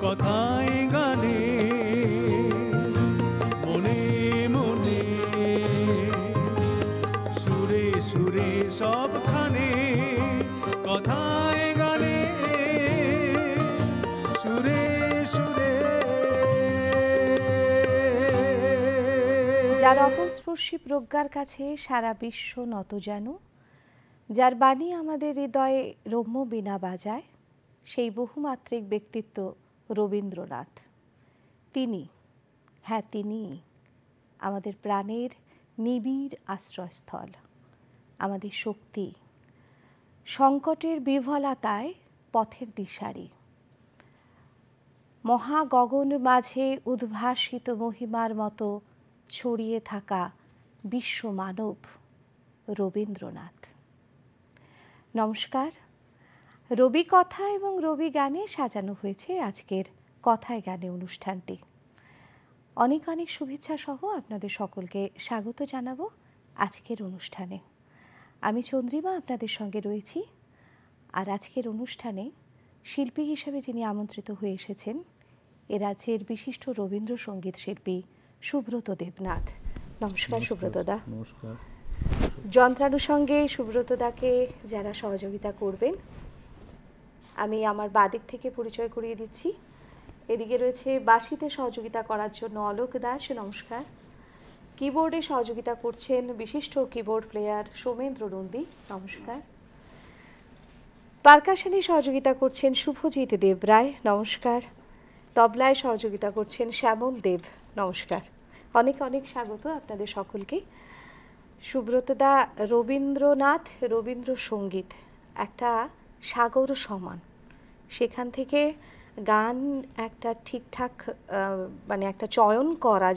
কথায় গানে মনে মনে সুরে সুরে সবখানে কথায় গানে সুরে সুরে। যার অতলস্পর্শী প্রজ্ঞার কাছে সারা বিশ্ব নত যেন, যার বাণী আমাদের হৃদয়ে রম্য বীণা বাজায়, সেই বহুমাত্রিক ব্যক্তিত্ব রবীন্দ্রনাথ। তিনি, হ্যাঁ তিনি আমাদের প্রাণের নিবিড় আশ্রয়স্থল, আমাদের শক্তি, সংকটের বিহ্বলতায় পথের দিশারি। মহাগগন মাঝে উদ্ভাসিত মহিমার মতো ছড়িয়ে থাকা বিশ্ব মানব রবীন্দ্রনাথ। নমস্কার। রবি কথা এবং রবি গানে সাজানো হয়েছে আজকের কথায় গানে অনুষ্ঠানটি। অনেক অনেক শুভেচ্ছা সহ আপনাদের সকলকে স্বাগত জানাবো আজকের অনুষ্ঠানে। আমি চন্দ্রিমা আপনাদের সঙ্গে রয়েছি। আর আজকের অনুষ্ঠানে শিল্পী হিসেবে যিনি আমন্ত্রিত হয়ে এসেছেন, এ রাজ্যের বিশিষ্ট রবীন্দ্রসঙ্গীত শিল্পী সুব্রত দেবনাথ। নমস্কার সুব্রত দা। নমস্কার। যন্ত্রানুষঙ্গে সুব্রত দাকে যারা সহযোগিতা করবেন, আমি আমার বাদিক থেকে পরিচয় করিয়ে দিচ্ছি। এদিকে রয়েছে বাঁশিতে সহযোগিতা করার জন্য অলোক দাস, নমস্কার। কিবোর্ডে সহযোগিতা করছেন বিশিষ্ট কিবোর্ড প্লেয়ার সৌমেন্দ্র নন্দী, নমস্কার। পারকাশনে সহযোগিতা করছেন শুভজিৎ দেব রায়, নমস্কার। তবলায় সহযোগিতা করছেন শ্যামল দেব, নমস্কার। অনেক অনেক স্বাগত আপনাদের সকলকে। সুব্রতদা, রবীন্দ্রনাথ, রবীন্দ্রসঙ্গীত একটা সাগর সমান। সেখান থেকে গান একটা ঠিকঠাক মানে একটা চয়ন করা,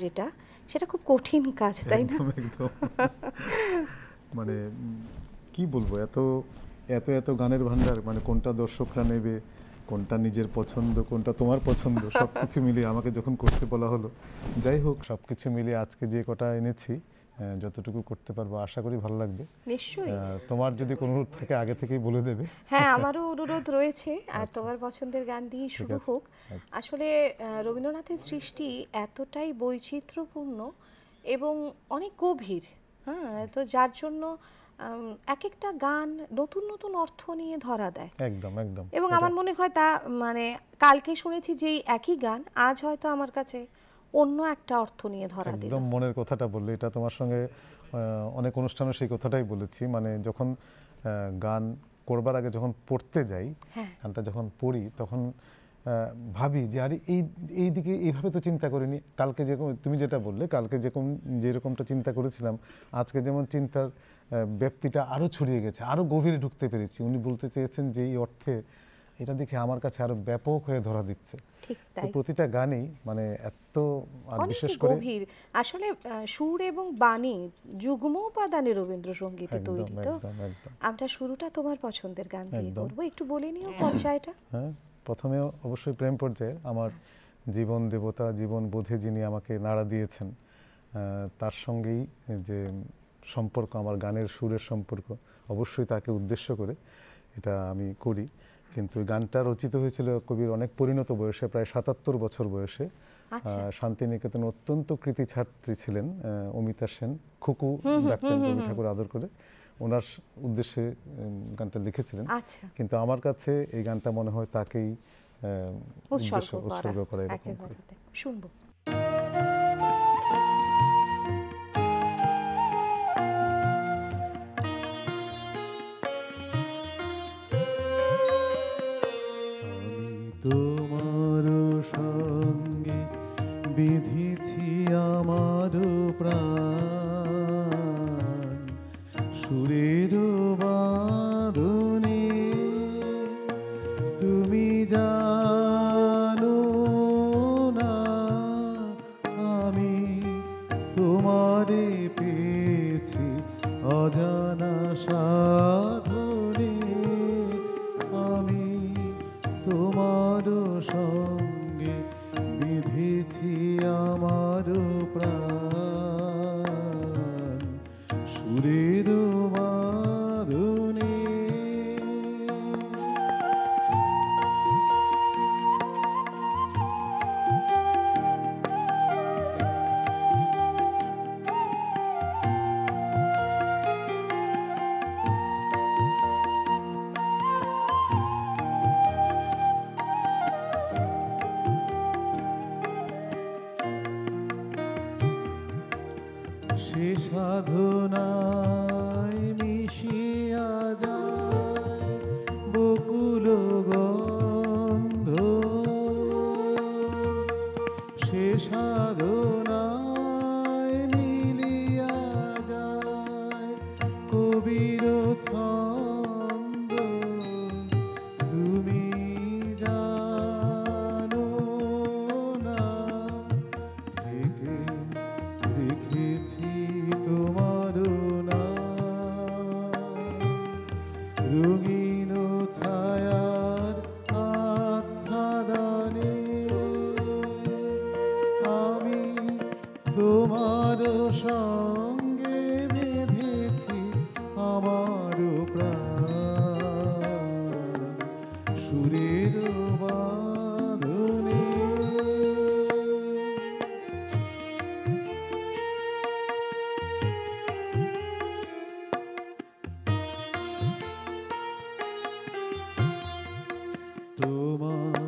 সেটা খুব কঠিন কাজ, তাই না? একদম। মানে কি বলবো, এত এত এত গানের ভান্ডার, মানে কোনটা দর্শকরা নেবে, কোনটা নিজের পছন্দ, কোনটা তোমার পছন্দ, সব কিছু মিলিয়ে আমাকে যখন করতে বলা হলো, যাই হোক সব কিছু মিলিয়ে আজকে যে কটা এনেছি যতটুকু করতে পারবো আশা করি ভালো লাগবে। নিশ্চয়ই। তোমার যদি কোনো অনুরোধ থাকে আগে থেকেই বলে দেবে। হ্যাঁ, আমারও অনুরোধ রয়েছে। আর তোমার পছন্দের গান দিয়ে শুরু হোক। আসলে রবীন্দ্রনাথের সৃষ্টি এতটাই বৈচিত্র্যপূর্ণ এবং অনেক গভীর, হ্যাঁ, তো যার জন্য এক একটা গান নতুন নতুন অর্থ নিয়ে ধরা দেয়। একদম একদম। এবং আমার মনে হয় তা মানে কালকে শুনেছি যে একই গান আজ হয়তো আমার কাছে অন্য একটা অর্থ নিয়ে ধরা দিল। একদম মনের কথাটা বললে, এটা তোমার সঙ্গে অনেক অনুষ্ঠানে সেই কথাটাই বলেছি। মানে যখন গান করবার আগে যখন পড়তে যাই, গানটা যখন পড়ি তখন ভাবি যে আরে এই দিকে এইভাবে তো চিন্তা করিনি। কালকে যেরকম তুমি যেটা বললে, কালকে যেরকমটা চিন্তা করেছিলাম, আজকে যেমন চিন্তার ব্যাপ্তিটা আরও ছড়িয়ে গেছে, আরও গভীরে ঢুকতে পেরেছি। উনি বলতে চেয়েছেন যে এই অর্থে এটা দেখে আমার কাছে আরো ব্যাপক হয়ে ধরা দিচ্ছে। ঠিক তাই। প্রতিটা গানেই মানে এত বিশেষ করে গভীর। আসলে সুর এবং বাণী যুগ্ম উপাদানে রবীন্দ্রসঙ্গীতে তৈরি। তো আমরা শুরুটা তোমার পছন্দের গান দিয়ে করব, একটু বলে নিও পর্যায়টা। হ্যাঁ, প্রথমে অবশ্যই প্রেম পর্যায়ে আমার জীবন দেবতা, জীবন বোধে যিনি আমাকে নাড়া দিয়েছেন, তার সঙ্গেই যে সম্পর্ক, আমার গানের সুরের সম্পর্ক, অবশ্যই তাকে উদ্দেশ্য করে এটা আমি করি। কিন্তু গানটা রচিত হয়েছিল কবির অনেক পরিণত বয়সে, প্রায় ৭৭ বছর বয়সে। শান্তিনিকেতন অত্যন্ত কৃতি ছাত্রী ছিলেন অমিতা সেন, খুকু ডাকতেন রবি ঠাকুর আদর করে, ওনার উদ্দেশ্যে গানটা লিখেছিলেন। কিন্তু আমার কাছে এই গানটা মনে হয় তাকেই উৎসর্গ করা। শুনবো। তোমার সঙ্গে বিধিছি আমার প্রাণ, সুরের বাঁধনে তুমি জানো না আমি তোমারে পেয়েছি অজানা সাধনে, আমি তোমার সঙ্গে বিধেছি আমার প্রাণ, সুরের বাঁধনে। সাধনায় মিশিয়া যায় বকুল গন্ধ, সে সাধনায় মিলিয়া যায় কবির ছন্দ। তুমি জানো না ঢেকে রেখেছি তোমার নাম, রঙিন ছায়ার আচ্ছাদনে আমি তোমার সঙ্গে বেঁধেছি আমার প্রাণ, সুরের বাঁধনে। তোমার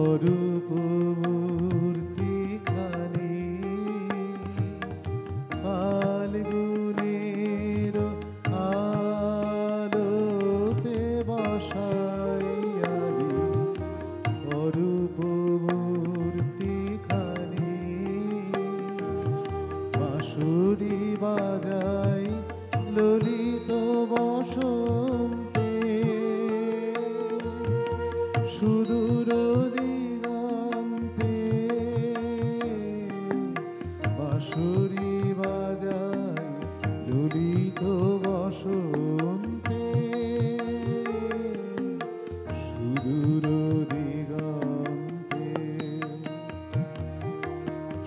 অরূপ মূর্তিখানি ফাল্গুনের আলোতে বসাইয়ালি, অরূপ মূর্তিখানি বাঁশুরি বাজাই ললিত বসন্তে, সুদূর দিগন্তে বাঁশুরি বাজাই ললিত বসন্তে, সুদূর দিগন্তে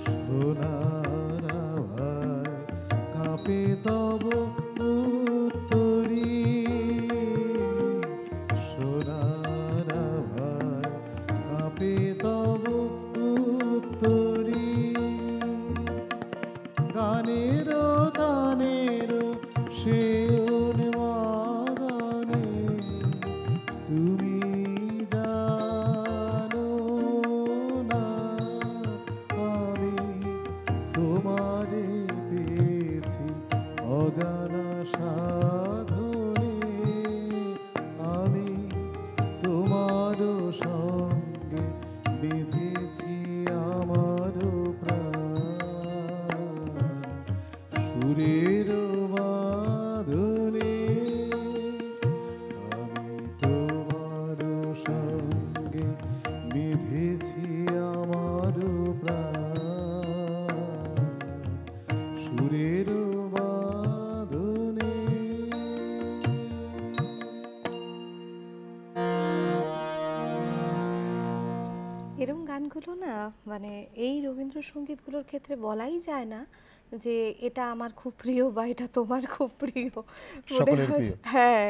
সোনার আভায় কাঁপে তব উত্তরী, সোনার আভায় কাঁপে তব উত্তরী, গানের তানের সে উন্মাদনে তুমি জানো না আমি তোমারে পেয়েছি অজানা সাধনে, আমি তোমার সঙ্গে বেঁধেছি আমার প্রাণ, সুরের বাঁধনে আমি তোমার সঙ্গে বেঁধেছি আমার প্রাণ, সুরের বাঁধনে। এরকম গানগুলো না মানে এই রবীন্দ্রসঙ্গীতগুলোর ক্ষেত্রে বলাই যায় না যে এটা আমার খুব প্রিয় বা এটা তোমার খুব প্রিয়, মনে সকলের হয় প্রিয়। হ্যাঁ,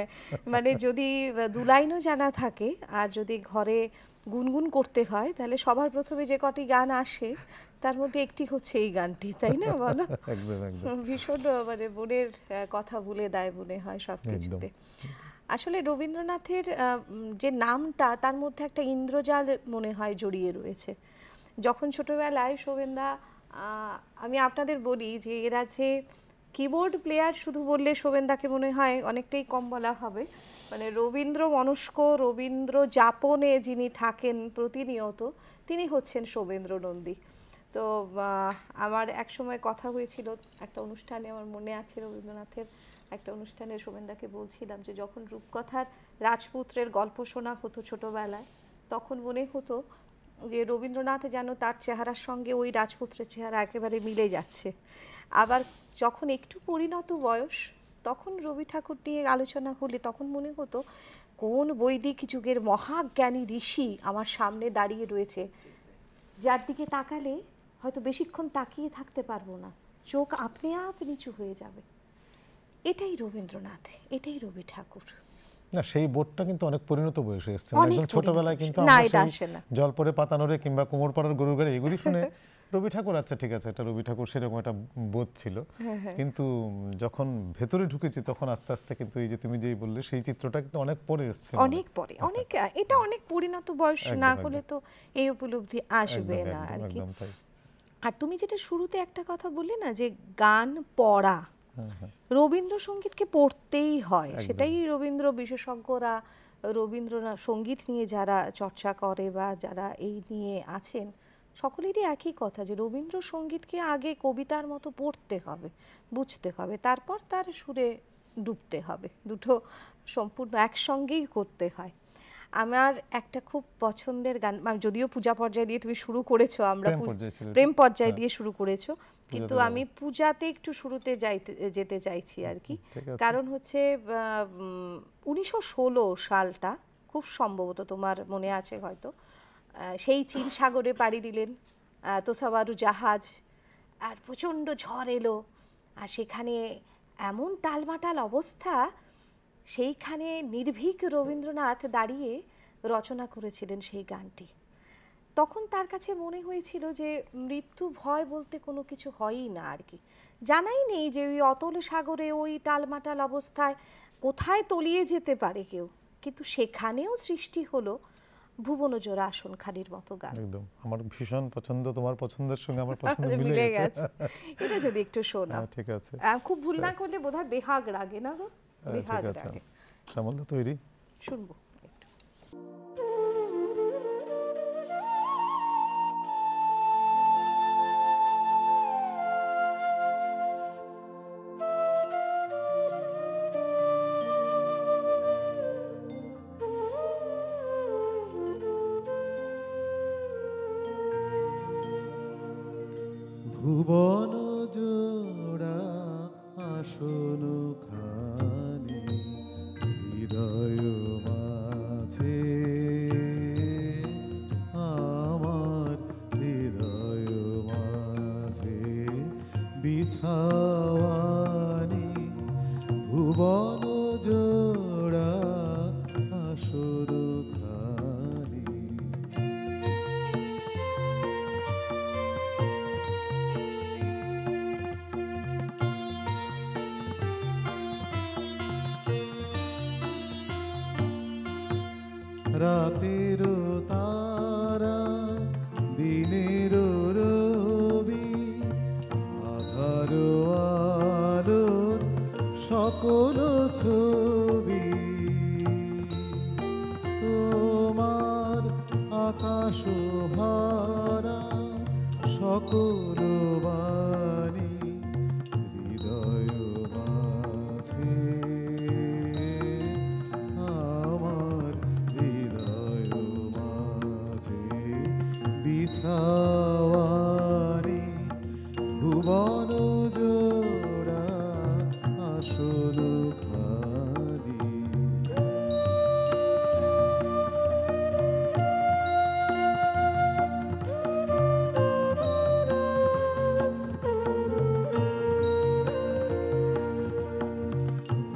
মানে যদি দু লাইনও জানা থাকে আর যদি ঘরে গুনগুন করতে হয় তাহলে সবার প্রথমে যে কটি গান আসে তার মধ্যে একটি হচ্ছে এই গানটি, তাই না বলো? একদম একদম ভীষণ মানে মনের কথা ভুলে দেয় মনে হয় সব কিছুতে। আসলে রবীন্দ্রনাথের যে নামটা তার মধ্যে একটা ইন্দ্রজাল মনে হয় জড়িয়ে রয়েছে। যখন ছোটবেলায় শোভেনদা, আমি আপনাদের বলি যে এরা যে কিবোর্ড প্লেয়ার শুধু বললে শোভেনদাকে মনে হয় অনেকটাই কম বলা হবে, মানে রবীন্দ্র মনস্ক, রবীন্দ্র যাপনে যিনি থাকেন প্রতিনিয়ত তিনি হচ্ছেন শোভেন্দ্র নন্দী। তো আমার এক সময় কথা হয়েছিল একটা অনুষ্ঠানে, আমার মনে আছে রবীন্দ্রনাথের একটা অনুষ্ঠানে শোভেনদাকে বলছিলাম যে যখন রূপকথার রাজপুত্রের গল্প শোনা হতো ছোটবেলায় তখন মনে হতো যে রবীন্দ্রনাথ যেন তার চেহারার সঙ্গে ওই রাজপুত্রের চেহারা একেবারে মিলে যাচ্ছে। আবার যখন একটু পরিণত বয়স তখন রবি ঠাকুর নিয়ে আলোচনা হলে তখন মনে হতো কোন বৈদিক যুগের মহাজ্ঞানী ঋষি আমার সামনে দাঁড়িয়ে রয়েছে, যার দিকে তাকালে হয়তো বেশিক্ষণ তাকিয়ে থাকতে পারবো না, চোখ আপনি আপ নিচু হয়ে যাবে। এটাই রবীন্দ্রনাথ, এটাই রবি ঠাকুর। না, সেই বোধটা কিন্তু অনেক পরিণত বয়সে এসেছে। অনেক একদম ছোটবেলায় কিন্তু না, আমরা এটা সেই আসে না। জল পরে পাতা নড়ে কিংবা কোমর পাড়ার গরুর গাড়ি এগুলি শুনে রবি ঠাকুর, আচ্ছা ঠিক আছে এটা রবি ঠাকুর, সেরকম একটা বোধ ছিল। কিন্তু যখন ভেতরে ঢুকেছি তখন আস্তে আস্তে কিন্তু এই যে তুমি যেই বললে সেই চিত্রটা কিন্তু অনেক পরে এসেছে, অনেক পরে, অনেক, এটা অনেক পরিণত বয়স না হলে তো এই উপলব্ধি আসবে না আর কি। আর তুমি যেটা শুরুতে একটা কথা বললে না, যে গান পড়া, হ্যাঁ হ্যাঁ রবীন্দ্রসঙ্গীতকে পড়তেই হয়, একদম। সেটাই রবীন্দ্র বিশেষজ্ঞরা, রবীন্দ্র সঙ্গীত নিয়ে যারা চর্চা করে বা যারা এই নিয়ে আছেন, সকলেরই একই কথা যে রবীন্দ্রসঙ্গীতকে আগে কবিতার মতো পড়তে হবে, বুঝতে হবে, তারপর তার সুরে ডুবতে হবে। দুটো সম্পূর্ণ একসঙ্গেই করতে হয়। আমার একটা খুব পছন্দের গান, যদিও পূজা পর্যায়ে দিয়ে তুমি শুরু করেছো, আমরা প্রেম পর্যায়ে ছিল এটা। প্রেম পর্যায়ে হ্যাঁ। দিয়ে শুরু করেছো, কিন্তু পূজাতে আমি পূজাতে একটু শুরুতে যেতে চাইছি আর কি। ঠিক আছে। কারণ হচ্ছে 1916 সালটা খুব সম্ভবত, তোমার মনে আছে হয়তো, সেই চীন সাগরে পাড়ি দিলেন তোসাওয়ারু জাহাজ, আর প্রচণ্ড ঝড় এলো, আর সেখানে এমন টালমাটাল অবস্থা, সেইখানে নির্ভীক রবীন্দ্রনাথ দাঁড়িয়ে রচনা করেছিলেন সেই গানটি। তখন তার কাছে মনে হয়েছিল যে মৃত্যু ভয় বলতে কোনো কিছু হয়ই না আর কি, জানাই নেই যে ওই অতল সাগরে ওই টালমাটাল অবস্থায় কোথায় তলিয়ে যেতে পারে কেউ, কিন্তু সেখানেও সৃষ্টি হলো ভুবনজোড়া আসনখানির মতো গান। একদম আমার ভীষণ পছন্দ, তোমার পছন্দের সঙ্গে আমার পছন্দ মিলে মিলে গেছে। গেছে। এটা যদি একটু শোনাও। হ্যাঁ, ঠিক আছে। খুব ভুল না করলে বোধহয় বেহাগ রাগে, না গো? বেহাগ ঠিক আছে, রাগে। শ্যামলদা তৈরি? শুনবো একটু। ভুবন জোড়া আসন খানি হৃদয় মাঝে, আমার হৃদয় মাঝে বিছাওয়ানি। ভুবন জোড়া আসন খানি। রাতের তারা দিনের রবি, আধার আলোর সকল ছবি, তোমার আকাশ ভরা সকল বাণী হৃদয় মাঝে, আমার হৃদয় মাঝে বিছাওয়ানি। ভুবন জোড়া আসন খানি।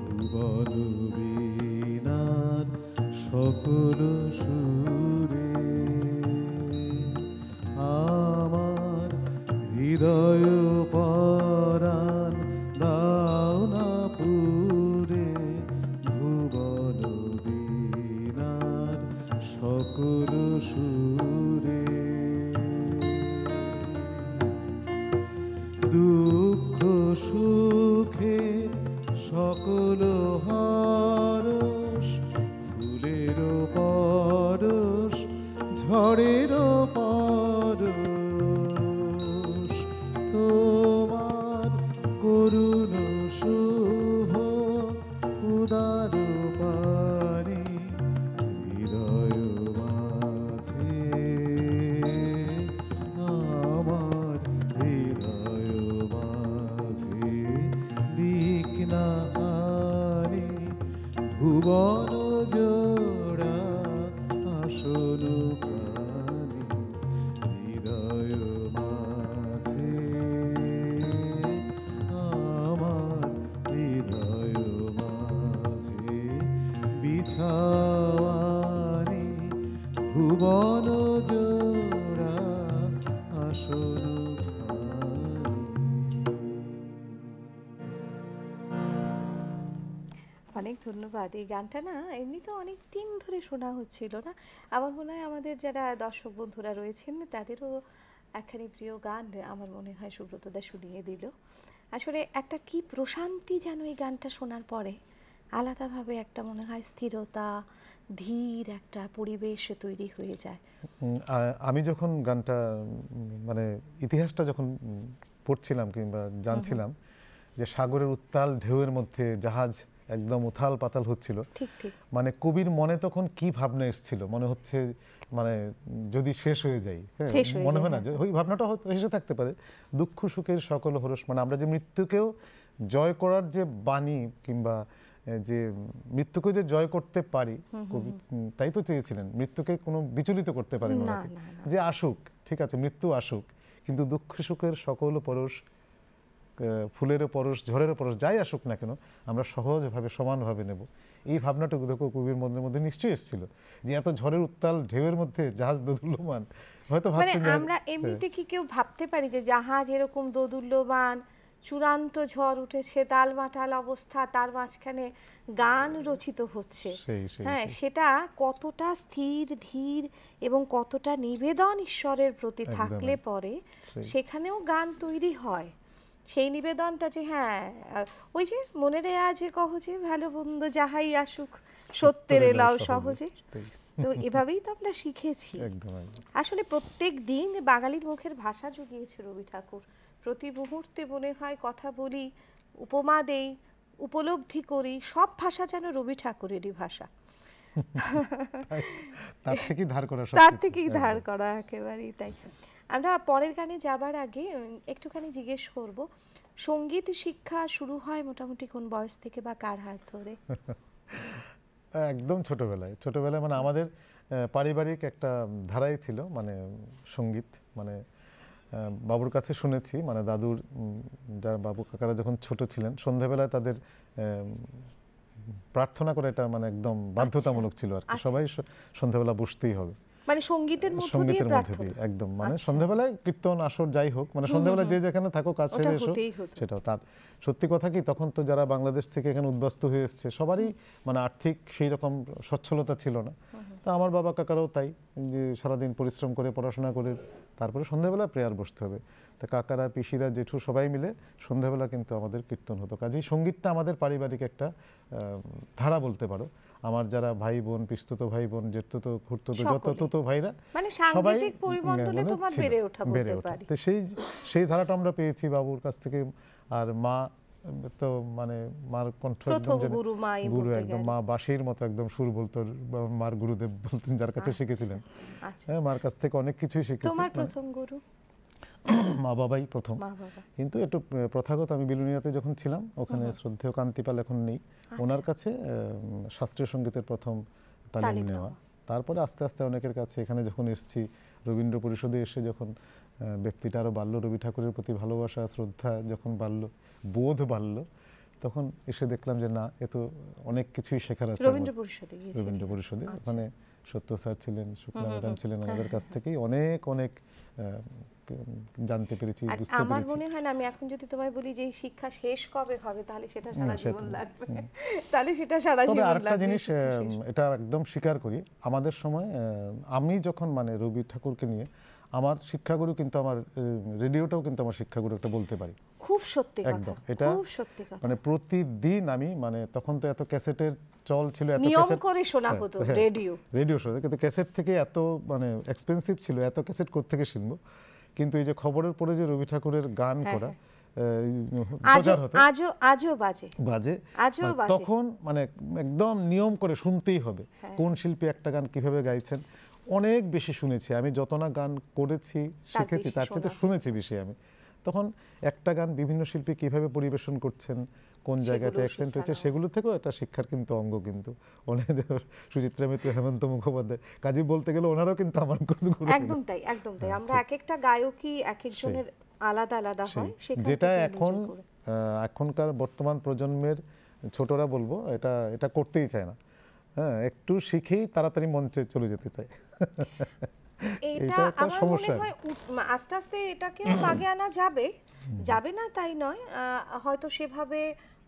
ভুবন বীণার সকল সুরে আমার হৃদয় পরাণ দাও না পুরে। ভুবন বীণার সকল সুরে দুঃখ সুখে সকল হরস, ফুলের পরশ ঝড়ের পরশ, তোমার করুণ শুভ উদার পানি হৃদয় মাঝে, আমার হৃদয় মাঝে দিক না আনি। ভুবন জোড়া আসন খানি হৃদয় মাঝে, আমার হৃদয় মাঝে বিছাওয়ানি। ভুবন জোড়া আসন খানি। অনেক ধন্যবাদ। এই গানটা না এমনি তো অনেক দিন ধরে শোনা হচ্ছিল না, আমার মনে হয় আমাদের যারা দর্শক বন্ধুরা রয়েছেন তাদেরও একখানি প্রিয় গান আমার মনে হয় সুব্রতদা শুনিয়ে দিল। আসলে একটা কি প্রশান্তি যেন এই গানটা শোনার পরে, আলাদাভাবে একটা মনে হয় স্থিরতা, ধীর একটা পরিবেশ তৈরি হয়ে যায়। আমি যখন গানটা মানে ইতিহাসটা যখন পড়ছিলাম কিংবা জানছিলাম যে সাগরের উত্তাল ঢেউয়ের মধ্যে জাহাজ একদম উথাল পাতাল হচ্ছিল, ঠিক ঠিক মানে কবির মনে তখন কি ভাবনা এসেছিল, মনে হচ্ছে মানে যদি শেষ হয়ে যাই, হ্যাঁ, শেষ হয়ে মনে যায়, হয় না হ্যাঁ। যে ওই ভাবনাটা হয়তো এসে থাকতে পারে। দুঃখ সুখের সকল হরস, মানে আমরা যে মৃত্যুকেও জয় করার যে বাণী কিংবা যে মৃত্যুকে যে জয় করতে পারি, কবি তাই তো চেয়েছিলেন, মৃত্যুকে কোনো বিচলিত করতে পারেন না, ওনাকে, না, না। যে আসুক, ঠিক আছে মৃত্যু আসুক, কিন্তু দুঃখ সুখের সকল পরশ, ফুলেরও পরশ, ঝড়েরও পরশ, যাই আসুক না কেন আমরা সহজভাবে সমানভাবে নেব। এই ভাবনাটুকু দেখো কবির মনের মধ্যে নিশ্চয়ই এসেছিল, যে এত ঝড়ের উত্তাল ঢেউয়ের মধ্যে জাহাজ দোদুল্যমান, হয়তো মানে ভাবছেন যে আমরা এমনিতে কি কেউ ভাবতে পারি যে জাহাজ এরকম দোদুল্যমান, চূড়ান্ত ঝড় উঠেছে, তালমাটাল অবস্থা, তার মাঝখানে গান রচিত হচ্ছে, সেই হ্যাঁ, সেটা কতটা স্থির ধীর এবং কতটা নিবেদন ঈশ্বরের প্রতি একদম, থাকলে পরে সেই। সেখানেও গান তৈরি হয়। সেই নিবেদনটা যে হ্যাঁ, ওই যে মনে রে আজে কহজে ভালো মন্দ যাহাই আসুক সত্যের এলাও সহজে, তাই। তো এভাবেই তো আমরা শিখেছি। একদম একদম। আসলে প্রত্যেক দিন বাঙালির মুখের ভাষা জুগিয়েছে রবি ঠাকুর। প্রতি মুহূর্তে মনে হয় কথা বলি, উপমা দেই, উপলব্ধি করি, সব ভাষা যেন রবি ঠাকুরেরই ভাষা। তার থেকেই ধার করা সব তার কিছু, থেকেই একদম। ধার করা, একেবারেই তাই। আমরা পরের গানে যাবার আগে একটুখানি জিজ্ঞেস করব, সঙ্গীত শিক্ষা শুরু হয় মোটামুটি কোন বয়স থেকে বা কার হাত ধরে? একদম ছোটবেলায় মানে আমাদের পারিবারিক একটা ধারাই ছিল, মানে সঙ্গীত, মানে বাবুর কাছে শুনেছি, মানে দাদুর যার বাবু কাকারা যখন ছোট ছিলেন সন্ধ্যাবেলায় তাদের প্রার্থনা করে, এটা মানে একদম বাধ্যতামূলক ছিল আর কি, আচ্ছা। সবাই সন্ধ্যাবেলা বসতেই হবে, মানে সঙ্গীতের মধ্য দিয়ে সঙ্গীতের মধ্যে প্রার্থনা? দিয়ে একদম, মানে আচ্ছা। সন্ধ্যাবেলায় কীর্তন আসর যাই হোক, মানে সন্ধ্যাবেলা যে যেখানে থাকো কাজ ওটা সেরে এসো, হতেই হতো। সেটাও তার সত্যি কথা কি, তখন তো যারা বাংলাদেশ থেকে এখানে উদ্বাস্তু হয়ে এসছে সবারই মানে আর্থিক সেই রকম সচ্ছলতা ছিল না। তা আমার বাবা কাকারাও তাই, যে সারাদিন পরিশ্রম করে পড়াশোনা করে তারপরে সন্ধ্যাবেলা প্রেয়ার বসতে হবে, তা কাকারা পিসিরা জেঠু সবাই মিলে সন্ধ্যাবেলা কিন্তু আমাদের কীর্তন হতো। কাজেই সঙ্গীতটা আমাদের পারিবারিক একটা ধারা বলতে পারো। আমার যারা ভাই বোন, পিস্তুতো ভাই বোন, জেঠতুতো খুড়তুতো যত সকলেই। তুতো ভাইরা মানে সবাই সাংগীতিক পরিমণ্ডলে মানে তোমার ছিল, বেড়ে ওঠা বেড়ে বলতে ওঠা। পারি। তো সেই ধারাটা আমরা পেয়েছি বাবুর কাছ থেকে। আর মা তো মানে মার কণ্ঠ প্রথম একদম গুরু মাই গুরু, বলতে একদম গেলে। মা বাঁশির মতো একদম সুর বলতো, মার গুরুদেব বলতেন, যার কাছে শিখেছিলেন। আচ্ছা, হ্যাঁ, মার কাছ থেকে অনেক কিছুই শিখেছি। তোমার মানে প্রথম গুরু? মা বাবাই প্রথম, মা বাবা। কিন্তু একটু প্রথাগত আমি বিলুনিয়াতে যখন ছিলাম ওখানে শ্রদ্ধেয় কান্তিপাল এখন নেই, ওনার কাছে শাস্ত্রীয় সঙ্গীতের প্রথম তালিম তালিম নেওয়া। নেওয়া। তারপরে আস্তে আস্তে অনেকের কাছে এখানে যখন এসেছি, রবীন্দ্র পরিষদে এসে যখন ব্যক্তিটা আরও বাড়লো, রবি ঠাকুরের প্রতি ভালোবাসা শ্রদ্ধা যখন বাড়লো, বোধ বাড়লো, তখন এসে দেখলাম যে না, এ তো অনেক কিছুই শেখার আছে। রবীন্দ্র পরিষদে গিয়েছিল? রবীন্দ্র পরিষদে আচ্ছা। ওখানে সত্য স্যার ছিলেন, শুক্লা ম্যাডাম ছিলেন, ওনাদের কাছ থেকেই অনেক অনেক জানতে পেরেছি, আর বুঝতে আমার পেরেছি। মনে হয় না, আমি এখন যদি তোমায় বলি যে এই শিক্ষা শেষ কবে হবে, তাহলে সেটা সারা সেটা, জীবন লাগবে। তাহলে সেটা সারা তবে জীবন আরেকটা লাগবে। জিনিস শিক্ষা শেষ। এটা একদম স্বীকার করি, আমাদের সময় আমি যখন মানে রবি ঠাকুরকে নিয়ে, আমার শিক্ষাগুরু কিন্তু আমার রেডিওটাও কিন্তু আমার শিক্ষাগুরু একটা বলতে পারি। খুব সত্যি কথা, একদম, এটা খুব সত্যি কথা। মানে প্রতিদিন আমি, মানে তখন তো এত ক্যাসেটের চল ছিল, এত নিয়ম ক্যাসেট করে শোনা হ্যাঁ, হতো হ্যাঁ, রেডিও। রেডিও শোনা, কিন্তু ক্যাসেট থেকে এত মানে এক্সপেন্সিভ ছিল, এত ক্যাসেট কোত্থেকে শুনবো। কিন্তু এই যে খবরের পরে যে রবি ঠাকুরের গান করা প্রচার হতো, আজও বাজে, আজও মানে বাজে। তখন মানে একদম নিয়ম করে শুনতেই হবে কোন শিল্পী একটা গান কিভাবে গাইছেন। অনেক বেশি শুনেছি আমি, যত না গান করেছি শিখেছি বেশি তার চেয়ে শোনা শুনেছি বেশি আমি। তখন একটা গান বিভিন্ন শিল্পী কিভাবে পরিবেশন করছেন, কোন জায়গাতে অ্যাকসেন্ট হয়েছে, শেখানো। সেগুলো থেকেও একটা শিক্ষার কিন্তু অঙ্গ। কিন্তু অনেক সুচিত্রা মিত্র, হেমন্ত মুখোপাধ্যায়, কাজী বলতে গেলে ওনারাও কিন্তু আমার গুরু ছিল। একদম তাই, একদম তাই। আমরা এক একটা গায়কই এক একজনের আলাদা আলাদা হয়, সেখান যেটা থেকে এখন নিজে করে। এখনকার বর্তমান প্রজন্মের ছোটরা বলবো এটা করতেই চায় না। হ্যাঁ, একটু শিখেই তাড়াতাড়ি মঞ্চে চলে যেতে চায়। এটা এটা একটা আমার মনে সমস্যা। হয় আস্তে আস্তে এটাকে বাগে আনা যাবে, যাবে না তাই নয়, হয়তো সেভাবে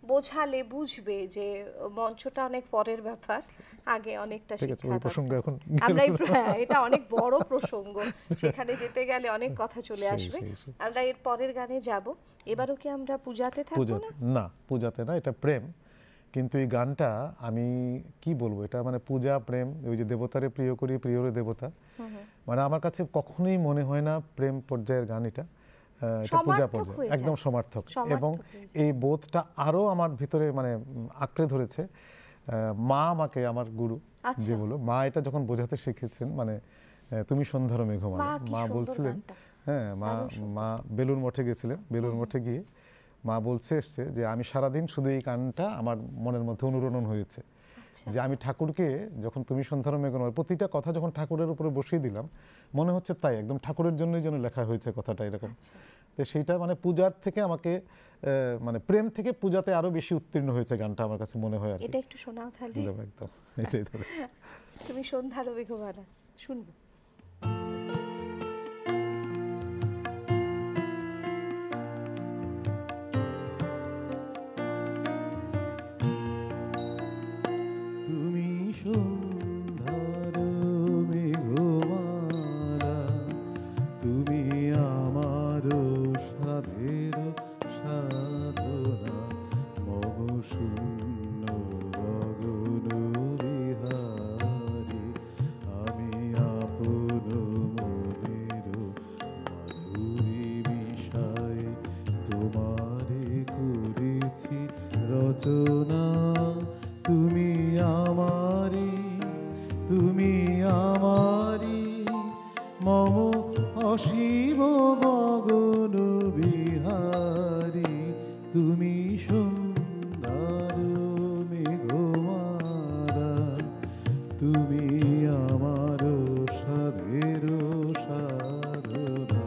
বোঝালে বুঝবে যে মঞ্চটা অনেক পরের ব্যাপার, আগে অনেকটা ঠিক আছে, শিক্ষা ওই প্রসঙ্গে দরকার। এখন আমরা এটা অনেক বড় প্রসঙ্গ, সেখানে যেতে গেলে অনেক কথা চলে আসবে। আমরা এর পরের গানে যাব। এবারও কি আমরা পূজাতে থাকবো পূজাতে না? না, পূজাতে না, এটা প্রেম। কিন্তু এই গানটা আমি কি বলবো, এটা মানে পূজা প্রেম, ওই যে দেবতারে প্রিয় করি প্রিয়রে দেবতা, মানে আমার কাছে কখনোই মনে হয় না প্রেম পর্যায়ের গান এটা। এটা পূজা সমার্থক পর্যায়ে হয়ে একদম যায়। সমার্থক, এবং সমার্থক হয়ে যায়। এই বোধটা আরো আমার ভিতরে মানে আঁকড়ে ধরেছে। মা আমাকে, আমার গুরু আচ্ছা। যেগুলো, মা এটা যখন বোঝাতে শিখেছেন, মানে তুমি সন্ধ্যার মেঘমালা, মা কি মা সুন্দর বলছিলেন, গানটা। হ্যাঁ মা, মা বেলুড় মঠে গেছিলেন, বেলুড় মঠে গিয়ে মা বলছে এসছে যে আমি সারাদিন শুধু এই গানটা আমার মনের মধ্যে অনুরণন হয়েছে, যে আমি ঠাকুরকে যখন তুমি সন্ধ্যার মেঘমালা প্রতিটা কথা যখন ঠাকুরের উপরে বসিয়ে দিলাম, মনে হচ্ছে তাই একদম ঠাকুরের জন্যই যেন লেখা হয়েছে কথাটা এরকম। তো সেইটা মানে পূজার থেকে আমাকে মানে প্রেম থেকে পূজাতে আরো বেশি উত্তীর্ণ হয়েছে গানটা আমার কাছে মনে হয় আর কি। এটা একটু শোনাও তাহলে। একদম এটাই ধরে। তুমি সন্ধ্যার মেঘমালা শুনবো। তুমি সন্ধ্যার মেঘমালা, তুমি আমার সাধের সাধনা, মম শূন্য গগন বিহারী, আমি আপন মনের মাধুরী মিশাই তোমারে করেছি রচনা। তুমি আমারি, তুমি আমারি, মম অসীম গগন বিহারী, তুমি সুন্দর মেঘমালা, তুমি আমার সাধের সাধনা।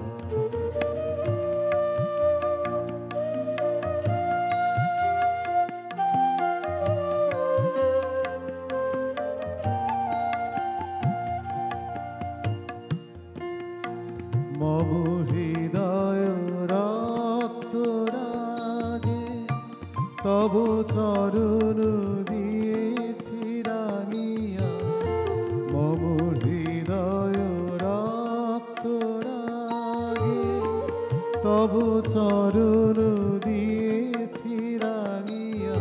মম হৃদয় রক্ত রাগে তব চরণ দিয়েছি রাঙিয়া, মম হৃদয় রক্ত রাগে তব চরণ দিয়েছি রাঙিয়া,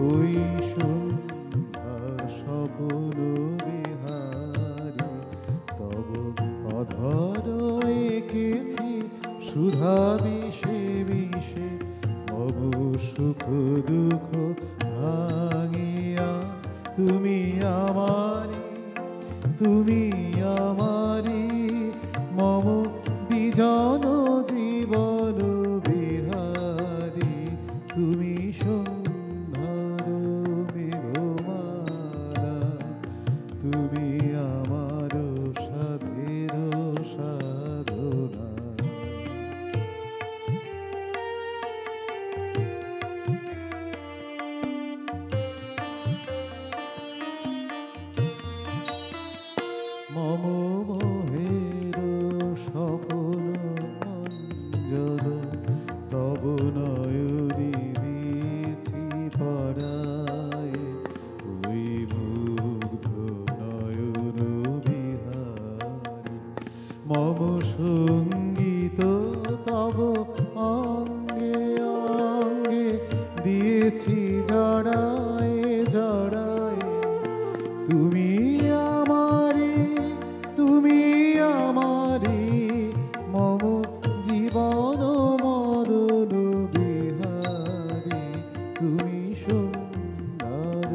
ওই সন্ধ্যা স্বপ্ন বিহারী, তব অধর এঁকেছি সুধা মিশে মিশে, মম সুখ দুঃখ ভাঙিয়া, তুমি আমারি, তুমি আমারি, মম বিজন জীবন বিহারী, তুমি সন্ধ্যার মেঘমালা, তুমি আমার সাধের সাধনা। মম মোহের স্বপন অঞ্জল, তব নয়নি দিয়েছি পরায়, ওই মুগ্ধ নয়ন বিহারী, মম সঙ্গীত তব অঙ্গে অঙ্গে দিয়েছি জড়ায় জড়ায়, তুমি আমারি, তুমি আমারি, মম জীবন মরণ বিহারী, তুমি সুন্দর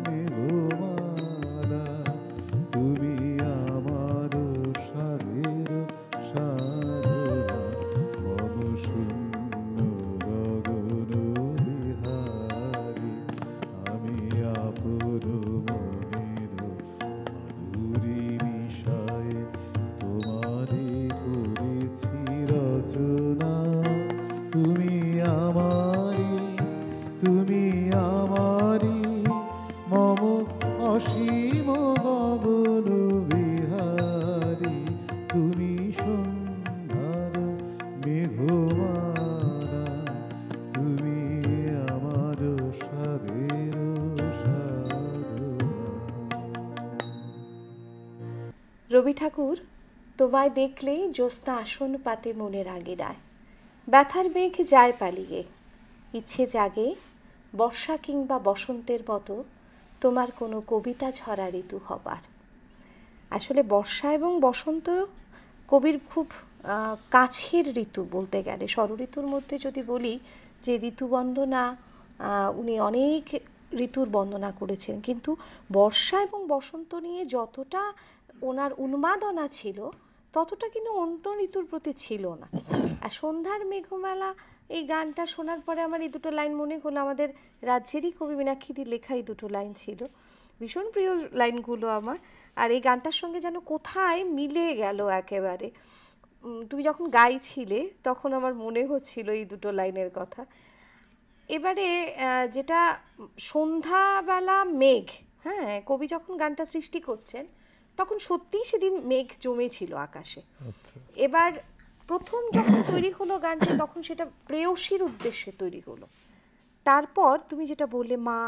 মেঘমালা, তুমি আমার সাধের সাধনা, মম শূন্য গগন বিহারী, আমি আপন মনের মাধুরী মিশায় তোমারে করেছি রচনা, তুমি আমারি, তুমি আমারি, মম অসীম গগন বিহারী, তুমি সন্ধ্যার মেঘমালা, তুমি আমার রবি ঠাকুর, তোমায় দেখলেই জ্যোৎস্না আসন পাতে মনের আগিরায়, ব্যথার মেঘ যায় পালিয়ে, ইচ্ছে জাগে বর্ষা কিংবা বসন্তের মতো তোমার কোনো কবিতা ঝরা ঋতু হবার। আসলে বর্ষা এবং বসন্ত কবির খুব কাছের ঋতু বলতে গেলে। ষড়ঋতুর মধ্যে যদি বলি যে ঋতু বন্দনা, উনি অনেক ঋতুর বন্দনা করেছেন, কিন্তু বর্ষা এবং বসন্ত নিয়ে যতটা ওনার উন্মাদনা ছিল ততটা কিন্তু অন্য ঋতুর প্রতি ছিল না। আর সন্ধ্যার মেঘমেলা এই গানটা শোনার পরে আমার এই দুটো লাইন মনে হলো, আমাদের রাজ্যেরই কবি মীনাক্ষীদির লেখা এই দুটো লাইন ছিল, ভীষণ প্রিয় লাইনগুলো আমার। আর এই গানটার সঙ্গে যেন কোথায় মিলে গেল একেবারে। তুমি যখন গাইছিলে তখন আমার মনে হচ্ছিল এই দুটো লাইনের কথা। এবারে যেটা সন্ধ্যাবেলা মেঘ, হ্যাঁ, কবি যখন গানটা সৃষ্টি করছেন তখন সত্যিই সেদিন মেঘ জমেছিল আকাশে। এবার প্রথম যখন তৈরি হলো গানটা তখন সেটা প্রেয়সীর উদ্দেশ্যে তৈরি হলো। তারপর তুমি যেটা বললে, মা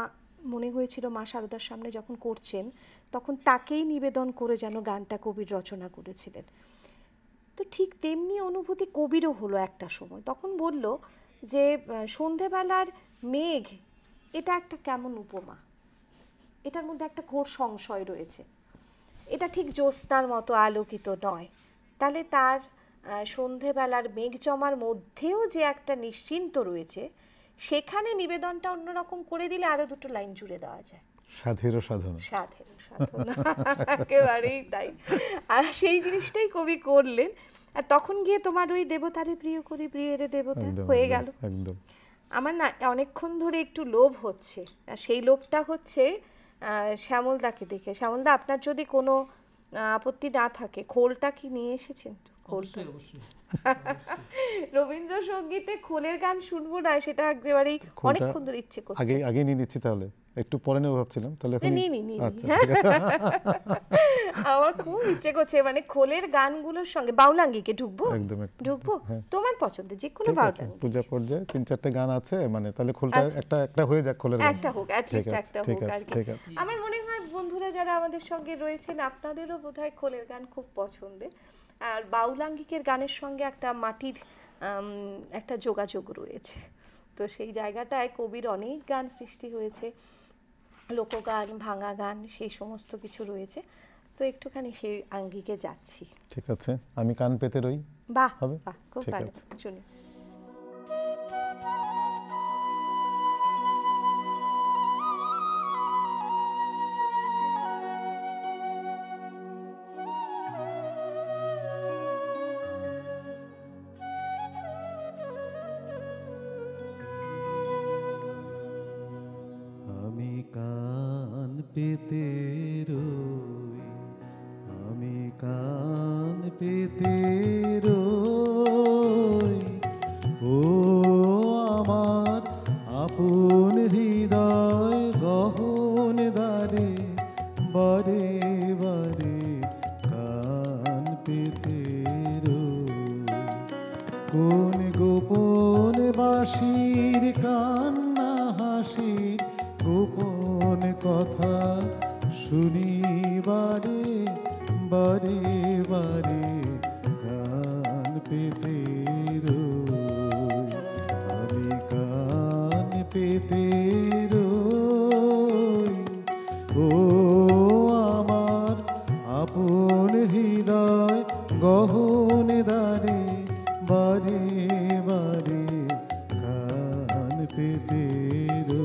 মনে হয়েছিল মা শারদার সামনে যখন করছেন তখন তাকেই নিবেদন করে যেন গানটা কবির রচনা করেছিলেন। তো ঠিক তেমনি অনুভূতি কবিরও হলো একটা সময়। তখন বলল যে সন্ধেবেলার মেঘ এটা একটা কেমন উপমা, এটার মধ্যে একটা ঘোর সংশয় রয়েছে, এটা ঠিক জ্যোৎস্নার মতো আলোকিত নয়। তাহলে তার সন্ধেবেলার মেঘ জমার মধ্যেও যে একটা নিশ্চিন্ত রয়েছে, সেখানে নিবেদনটা অন্যরকম করে দিলে আরো দুটো লাইন জুড়ে দেওয়া যায়। সাধেরও সাধনা, সাধেরও সাধনা, একেবারেই তাই। আর সেই জিনিসটাই কবি করলেন। আর তখন গিয়ে তোমার ওই দেবতারে প্রিয় করি প্রিয়েরে দেবতা হয়ে গেল। একদম। আমার না অনেকক্ষণ ধরে একটু লোভ হচ্ছে, আর সেই লোভটা হচ্ছে শ্যামলদাকে দেখে। শ্যামলদা, আপনার যদি কোনো আপত্তি না থাকে, খোলটা কি নিয়ে এসেছেন? খোলটা রবীন্দ্রসঙ্গীতে খোলের গান শুনবো না, সেটা একেবারেই অনেকক্ষণ ধরে ইচ্ছে করছে। আগে নিয়ে নিচ্ছি, তাহলে একটু পরে নেবো ভাবছিলাম, তাহলে আচ্ছা আমার খুব ইচ্ছে করছে, মানে খোলের গানগুলোর সঙ্গে বাউলাঙ্গিকে ঢুকবো। ঢুকবো তোমার পছন্দের যে কোনো বাউলাঙ্গি। পূজা পর্যায়ে 3-4টা গান আছে, মানে তাহলে খোলটা একটা হয়ে যাক, খোলের গান একটা হোক, অ্যাটলিস্ট একটা হোক আর কি। আমার মনে হয় বন্ধুরা যারা আমাদের সঙ্গে রয়েছেন আপনাদেরও বোধহয় খোলের গান খুব পছন্দের। আর বাউলাঙ্গিকের গানের সঙ্গে একটা মাটির একটা যোগাযোগ রয়েছে। তো সেই জায়গাটায় কবির অনেক গান সৃষ্টি হয়েছে, লোকগান, ভাঙা গান, সেই সমস্ত কিছু রয়েছে। তো একটুখানি সেই আঙ্গিকে যাচ্ছি। ঠিক আছে, আমি কান পেতে রই। বাহ হবে, বাহ, খুব ভালো, শুনি। পেতে রই, আমি কান পেতে রই, ও আমার আপন হৃদয় গহন দ্বারে, বারে বারে কান পেতে রই, কোন গোপন বাঁশির কান্না হাসির গোপন কথা শুনি বারে বারে বারে কান পেতে রই, আমি কান পেতে রই, ও আমার আপন হৃদয় গহন দ্বারে, বারে বারে কান পেতে রই।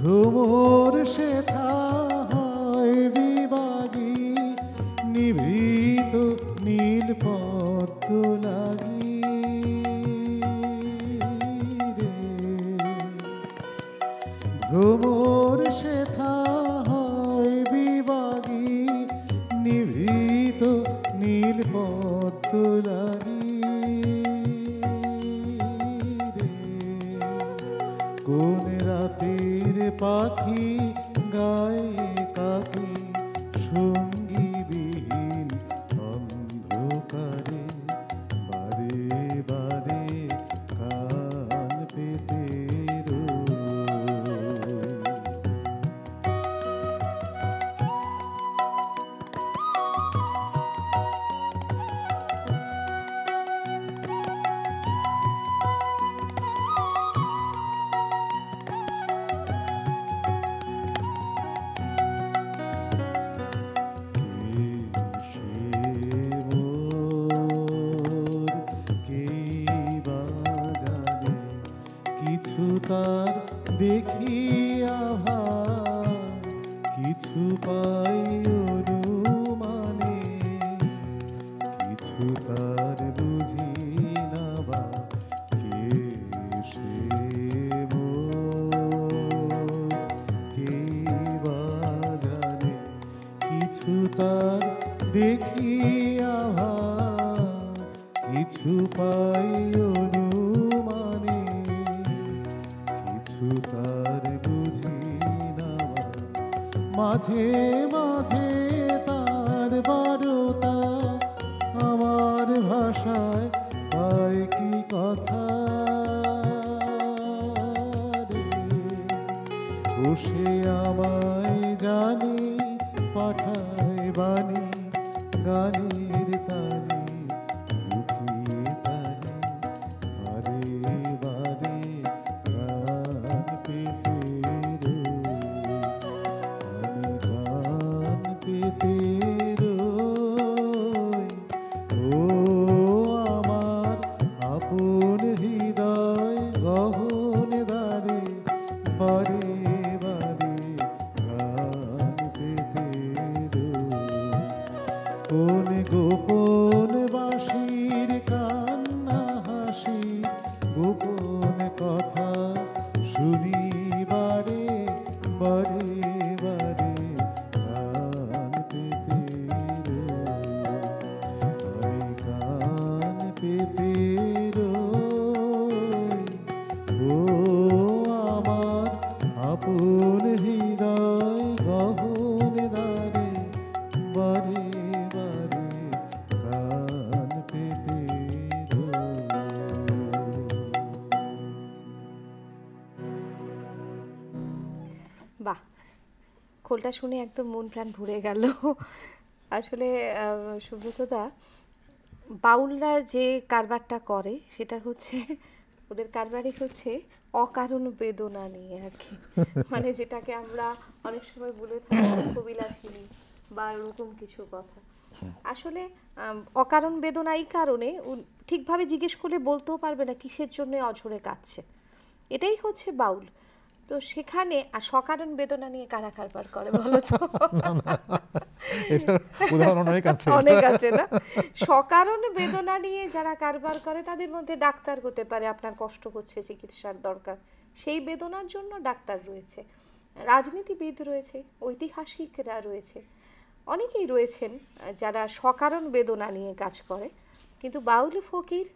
ভ্রমর সেথা হয় বিবাগী, নিভৃত নীল পদ্ম লাগি রে, ভ্রমর সেথা হয় বিবাগী, নিভৃত নীল পদ্ম লাগি রে, কোন রাতে কিছু পাই অনুমানে, কিছু তার বুঝি না বা কে সে মোর, কে বা জানে কিছু তার দেখি আভাস, কিছু পাই অনুমানে, কিছু তার বুঝি না বা মাঝে মাঝে তার বারতা আমার ভাষায় পায় কি কথা রে, ও সে আমায় জানি পাঠায় বাণী গানের তানে লুকিয়ে তানে বারে বারে গান পেতে রই, আমি গান পেতে রই। ও আমার আপন হৃদয় গহন দ্বারে বারে বারে গান পেতে রই। কোন গোপন বাঁশির কান্না হাসি গোপন কথা শুনি বারে বারে বারে গান পেতে রই, আমি গান পেতে রই। ও আমার আপন হৃদয় গহন দ্বারে বারে বারে গান পেতে রই। বাহ, খোলটা শুনে একদম মন প্রাণ ভরে গেল। আসলে সুব্রতদা, বাউলরা যে কারবারটা করে সেটা হচ্ছে ওদের কারবারই হচ্ছে অকারণ বেদনা নিয়ে আর কি। মানে যেটাকে আমরা অনেক সময় বলে থাকি কবিলাসিনী বা এরকম কিছু কথা। আসলে অকারণ বেদনা এই কারণে ঠিকভাবে জিজ্ঞেস করলে বলতেও পারবে না কিসের জন্য অঝরে কাঁদছে, এটাই হচ্ছে বাউল। তো সেখানে আর সকারণ বেদনা নিয়ে কারা কারবার করে বলো তো? এটার উদাহরণ অনেক আছে। অনেক আছে না? সকারণ বেদনা নিয়ে যারা কারবার করে তাদের মধ্যে ডাক্তার হতে পারে, আপনার কষ্ট করছে চিকিৎসার দরকার, সেই বেদনার জন্য ডাক্তার রয়েছে, রাজনীতিবিদ রয়েছে, ঐতিহাসিকরা রয়েছে, অনেকেই রয়েছেন যারা সকারণ বেদনা নিয়ে কাজ করে। কিন্তু বাউল ফকির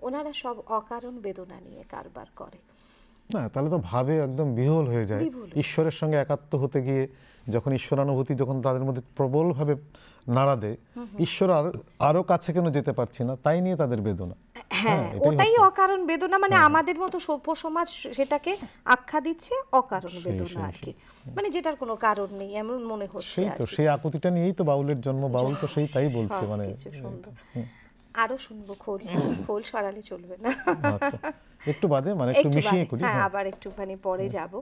ওনারা সব অকারণ বেদনা নিয়ে কারবার করে। না, তাহলে তো ভাবে একদম বিহ্বল হয়ে যায়। বিহ্বল। ঈশ্বরের সঙ্গে একাত্ম হতে গিয়ে যখন ঈশ্বরানুভূতি যখন তাদের মধ্যে প্রবলভাবে নাড়া দেয়, ঈশ্বর আরো কাছে কেন যেতে পারছি না, তাই নিয়ে তাদের বেদনা। হ্যাঁ, এটাই ওটাই হচ্ছে। অকারণ বেদনা। মানে আমাদের মতো সভ্য সমাজ সেটাকে আখ্যা দিচ্ছে অকারণ বেদনা আর কি, মানে যেটার কোনো কারণ নেই এমন মনে হচ্ছে সেই আর তো কি। সেই আকুতিটা নিয়েই তো বাউলের জন্ম। বাউল তো সেই তাই বলছে, হ্যাঁ, মানে কিছু সুন্দর। আরো শুনবো খোল, খোল সরালে চলবে না। আচ্ছা, একটু বাদে মানে একটু একটু মিশিয়ে বাদে, করি। হ্যাঁ, হ্যাঁ, আবার একটুখানি পরে যাব।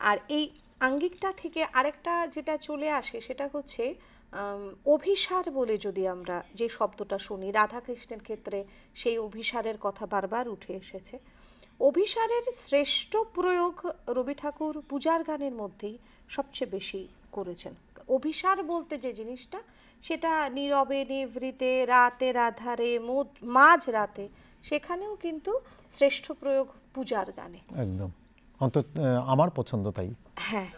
আর এই আঙ্গিকটা থেকে আরেকটা যেটা চলে আসে সেটা হচ্ছে অভিসার বলে যদি আমরা যে শব্দটা শুনি, রাধাকৃষ্ণের ক্ষেত্রে সেই অভিসারের কথা বারবার উঠে এসেছে। অভিসারের শ্রেষ্ঠ প্রয়োগ রবি ঠাকুর পূজার গানের মধ্যেই সবচেয়ে বেশি করেছেন। অভিসার বলতে যে জিনিসটা, সেটা নীরবে নিভৃতে রাতের আধারে মাঝ রাতে, সেখানেও কিন্তু শ্রেষ্ঠ প্রয়োগ পূজার গানে। একদম অন্তত আমার পছন্দ তাই। হ্যাঁ,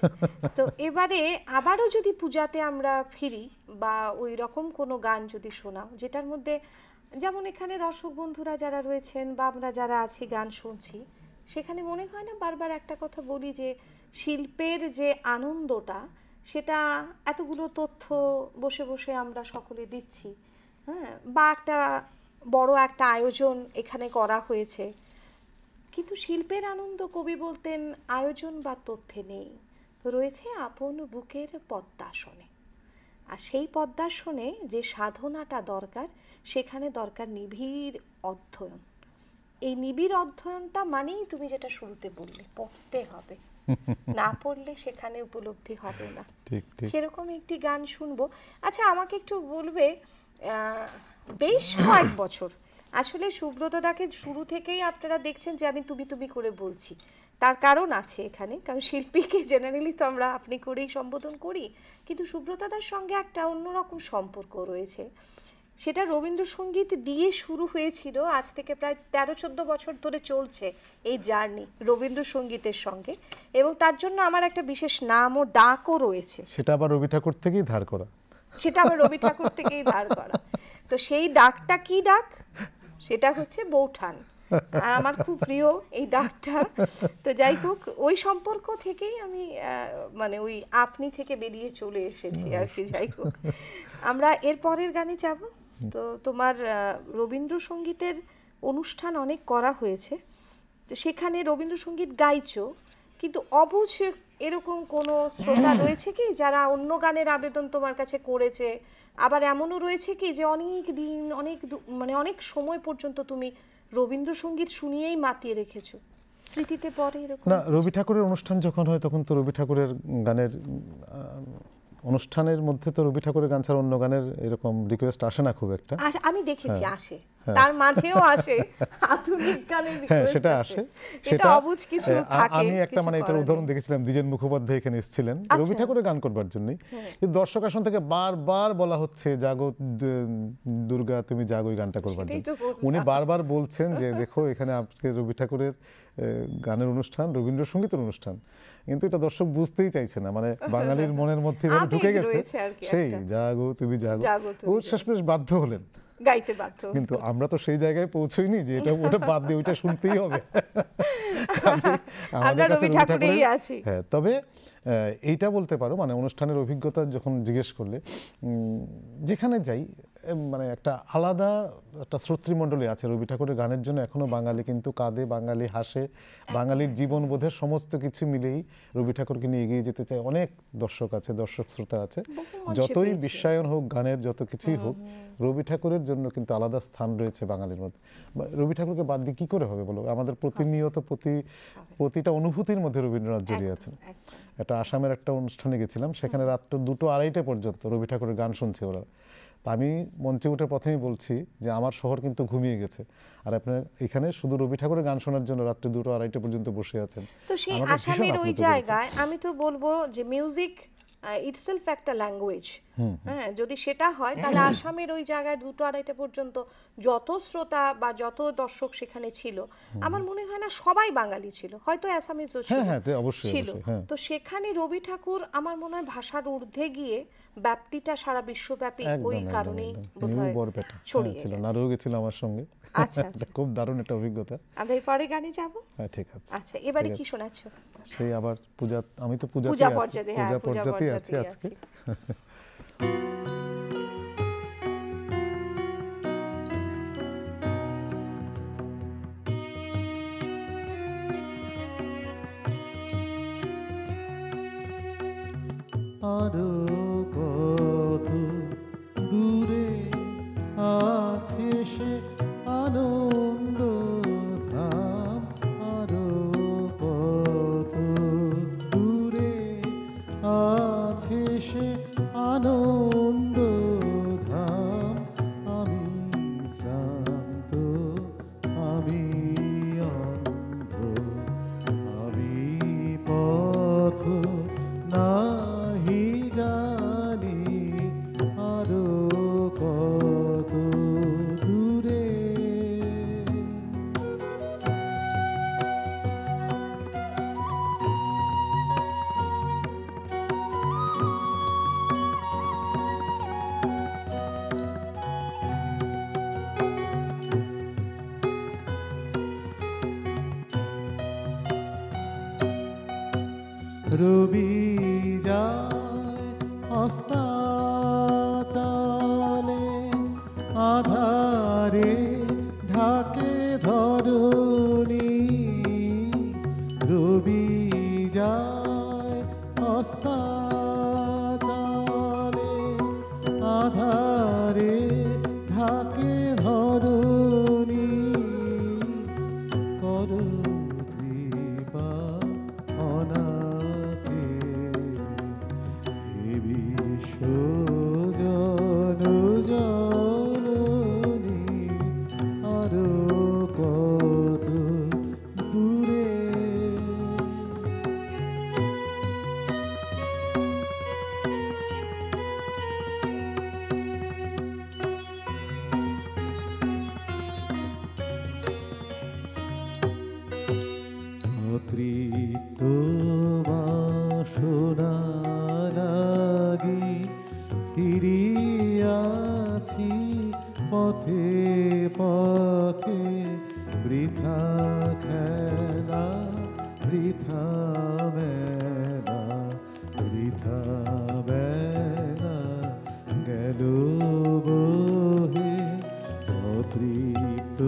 তো এবারে আবারও যদি পূজাতে আমরা ফিরি বা ওই রকম কোনো গান যদি শোনাও যেটার মধ্যে, যেমন এখানে দর্শক বন্ধুরা যারা রয়েছেন বা আমরা যারা আছি গান শুনছি, সেখানে মনে হয় না বারবার একটা কথা বলি যে শিল্পের যে আনন্দটা সেটা এতগুলো তথ্য বসে বসে আমরা সকলে দিচ্ছি, হ্যাঁ, বা একটা বড় একটা আয়োজন এখানে করা হয়েছে, কিন্তু শিল্পের আনন্দ কবি বলতেন আয়োজন বা তথ্যে নেই, রয়েছে আপন বুকের পদ্মাসনে। আর সেই পদ্মাসনে যে সাধনাটা দরকার, সেখানে দরকার নিবিড় অধ্যয়ন। এই নিবিড় অধ্যয়নটা মানেই তুমি যেটা শুরুতে বললে, পড়তে হবে, না পড়লে সেখানে উপলব্ধি হবে না। ঠিক ঠিক। সেরকম একটি গান শুনবো। আচ্ছা, আমাকে একটু বলবে, বেশ কয়েক বছর আসলে সুব্রতদাকে শুরু থেকেই আপনারা দেখছেন যে আমি তুমি তুমি করে বলছি, তার কারণ আছে এখানে, কারণ শিল্পীকে জেনারেলি তো আমরা আপনি করেই সম্বোধন করি, কিন্তু সুব্রতাদার সঙ্গে একটা অন্যরকম সম্পর্ক রয়েছে। সেটা রবীন্দ্রসঙ্গীত দিয়ে শুরু হয়েছিল, আজ থেকে প্রায় 13-14 বছর ধরে চলছে এই জার্নি রবীন্দ্রসঙ্গীতের সঙ্গে, এবং তার জন্য আমার একটা বিশেষ নাম ও ডাকও রয়েছে। সেটা আবার রবি ঠাকুর থেকেই ধার করা। সেটা আবার রবি ঠাকুর থেকেই ধার করা। তো সেই ডাকটা কি ডাক? সেটা হচ্ছে বৌঠান। আমার খুব প্রিয় এই ডাকটা। তো যাই হোক, ওই সম্পর্ক থেকেই আমি মানে ওই আপনি থেকে বেরিয়ে চলে এসেছি আর কি। যাই হোক, আমরা এর পরের গানে যাব। তো তোমার রবীন্দ্রসঙ্গীতের অনুষ্ঠান অনেক করা হয়েছে, তো সেখানে রবীন্দ্রসঙ্গীত গাইছো, কিন্তু অবুঝ এরকম কোনো শ্রোতা রয়েছে কি যারা অন্য গানের আবেদন তোমার কাছে করেছে? আবার এমনও রয়েছে কি যে অনেক দিন মানে অনেক সময় পর্যন্ত তুমি রবীন্দ্রসঙ্গীত শুনিয়েই মাতিয়ে রেখেছো, স্মৃতিতে পড়ে এরকম? না, রবি ঠাকুরের অনুষ্ঠান যখন হয় তখন তো রবি ঠাকুরের গানের অনুষ্ঠানের মধ্যে তো রবি ঠাকুরের গান ছাড়া অন্য গানের এরকম রিকোয়েস্ট আসে না খুব একটা। আমি দেখেছি আসে, তার মাঝেও আসে আধুনিক গানের রিকোয়েস্ট। সেটা আসে, সেটা অবুঝ কিছু থাকে। আমি একটা মানে এটার উদাহরণ দেখেছিলাম, দ্বিজেন মুখোপাধ্যায় এখানে এসেছিলেন রবি ঠাকুরের গান করবার জন্যই, কিন্তু দর্শক আসন থেকে বারবার বলা হচ্ছে জাগো দুর্গা তুমি জাগো এই গানটা করবার জন্য। উনি বারবার বলছেন যে দেখো এখানে আজকে রবি ঠাকুরের গানের অনুষ্ঠান, রবীন্দ্রসঙ্গীতের অনুষ্ঠান, কিন্তু এটা দর্শক বুঝতেই চাইছে না, মানে বাঙালির মনের মধ্যে ঢুকে গেছে সেই জাগো তুমি জাগো, ও শেষমেশ বাধ্য হলেন গাইতে, বাধ্য। কিন্তু আমরা তো সেই জায়গায় পৌঁছইনি যে এটা ওটা বাদ দিয়ে ওইটা শুনতেই হবে। আমরা রবি ঠাকুরেই আছি। হ্যাঁ, তবে এইটা বলতে পারো, মানে অনুষ্ঠানের অভিজ্ঞতা যখন জিজ্ঞেস করলে, যেখানে যাই মানে একটা আলাদা একটা শ্রোতৃমণ্ডলী আছে রবি ঠাকুরের গানের জন্য। এখনো বাঙালি কিন্তু কাঁদে, বাঙালি হাসে, বাঙালির জীবনবোধের সমস্ত কিছু মিলেই রবি ঠাকুরকে নিয়ে এগিয়ে যেতে চায় অনেক দর্শক আছে, দর্শক শ্রোতা আছে। যতই বিশ্বায়ন হোক গানের, যত কিছুই হোক, রবি ঠাকুরের জন্য কিন্তু আলাদা স্থান রয়েছে বাঙালির মধ্যে। রবি ঠাকুরকে বাদ দিয়ে কি করে হবে বলো? আমাদের প্রতিনিয়ত প্রতিটা অনুভূতির মধ্যে রবীন্দ্রনাথ জড়িয়ে আছেন। একটা আসামের একটা অনুষ্ঠানে গেছিলাম, সেখানে রাত্র 2-2:30 পর্যন্ত রবি ঠাকুরের গান শুনছে ওরা। তা আমি মঞ্চে উঠে প্রথমেই বলছি যে আমার শহর কিন্তু ঘুমিয়ে গেছে, আর আপনার এখানে শুধু রবি ঠাকুরের গান শোনার জন্য রাত্রে 2-2:30 পর্যন্ত বসে আছেন। তো সেই আসামের ওই জায়গায় আমি তো বলবো যে মিউজিক ইটসেলফ একটা ল্যাঙ্গুয়েজ। হ্যাঁ, যদি সেটা হয় তাহলে আসামের ওই জায়গায় 2-2:30 পর্যন্ত যত শ্রোতা বা যত দর্শক সেখানে ছিল, আমার মনে হয় না সবাই বাঙালি ছিল, হয়তো অ্যাসামিজও ছিল। তো সেখানে রবি ঠাকুর আমার মনে হয় ভাষার ঊর্ধ্বে গিয়ে ব্যাপ্তিটা সারা বিশ্বব্যাপী ওই কারণেই বোধহয় ছড়িয়ে ছিল। নারও গেছিল আমার সঙ্গে। আচ্ছা, খুব দারুণ একটা অভিজ্ঞতা। আমরা পরে গানে যাব। হ্যাঁ, ঠিক আছে। আচ্ছা, এবারে কি শোনাচ্ছ? সেই আবার পূজা, আমি তো পূজা পর্যায়ে আছি আজকে। আরো কত দূরে আছে সে আনন্দ ধাম, আরো কত দূরে আছে সে আনন্দ ধাম। আমি শ্রান্ত, আমি অন্ধ, আমি পথ নাহি জানি, আরো কত দূরে। রবি যায় অস্তাচলে, আধারে ঢাকে ধরণী। রবি যায় অস্তাচলে, আধারে ঢাকে ধরণী। করো কৃপা অনাথে, হে বিশ্ব জননী, আরো কত দূরে। বেলা গেল বহে অতৃপ্ত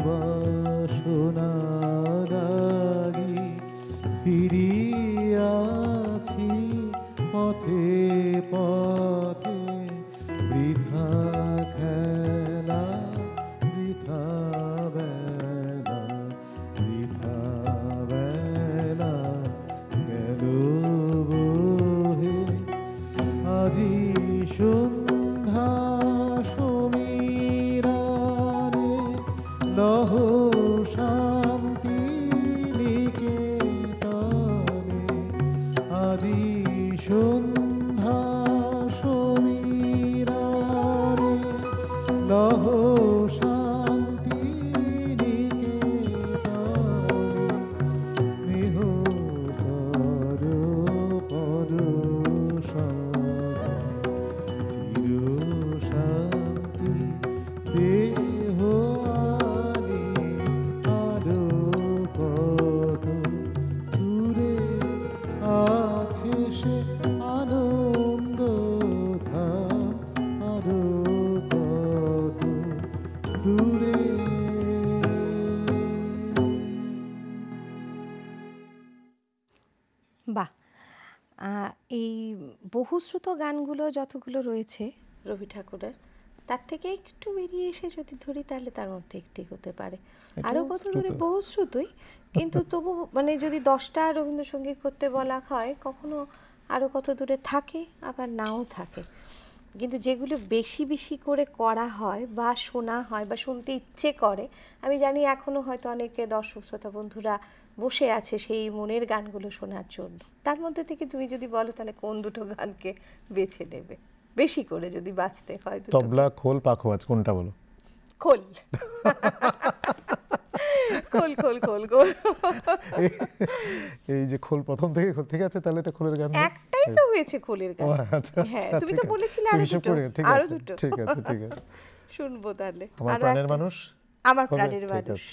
বাসনা লাগি ফিরিয়াছি পথে পথে বৃথা খেলা বৃথা বেলা বৃথা বেলা গেল বহে আজি সন্ধ্যা সমীরণে লহ শান্তি নিকেতনে আজি সন্ধ্যা সমীরণে লহ শান্তি নিকেতনে স্নেহ কর পরশনে চির শান্তি দেহ আনি আরো কত দূরে আছে সে আনন্দ ধাম আরো কত দূরে। বাহ! এই বহুশ্রুত গানগুলো যতগুলো রয়েছে রবি ঠাকুরের, তার থেকে একটু বেরিয়ে এসে যদি ধরি তাহলে তার মধ্যে একটি হতে পারে। আরও কত দূরে বহুশ্রুতই, কিন্তু তবু মানে যদি 10টা রবীন্দ্রসঙ্গীত করতে বলা হয়, কখনো আরও কত দূরে থাকে, আবার নাও থাকে। কিন্তু যেগুলো বেশি বেশি করে করা হয় বা শোনা হয় বা শুনতে ইচ্ছে করে, আমি জানি এখনও হয়তো অনেকে দর্শক শ্রোতা বন্ধুরা বসে আছে সেই মনের গানগুলো শোনার জন্য। তার মধ্যে থেকে তুমি যদি বলো তাহলে কোন দুটো গানকে বেছে নেবে বেশি করে যদি বাঁচতে হয়? তবলা, খোল, পাখোয়াজ, কোনটা বলো? খোল। খোল খোল খোল খোল। এই যে খোল প্রথম থেকে ঠিক আছে, তাহলে এটা খোলের গান। একটাই তো হয়েছে খোলের গান। হ্যাঁ, তুমি তো বলেছিলে আরো দুটো। আরো দুটো। ঠিক আছে ঠিক আছে, শুনবো তাহলে। আমার প্রাণের মানুষ। আমার প্রাণের মানুষ।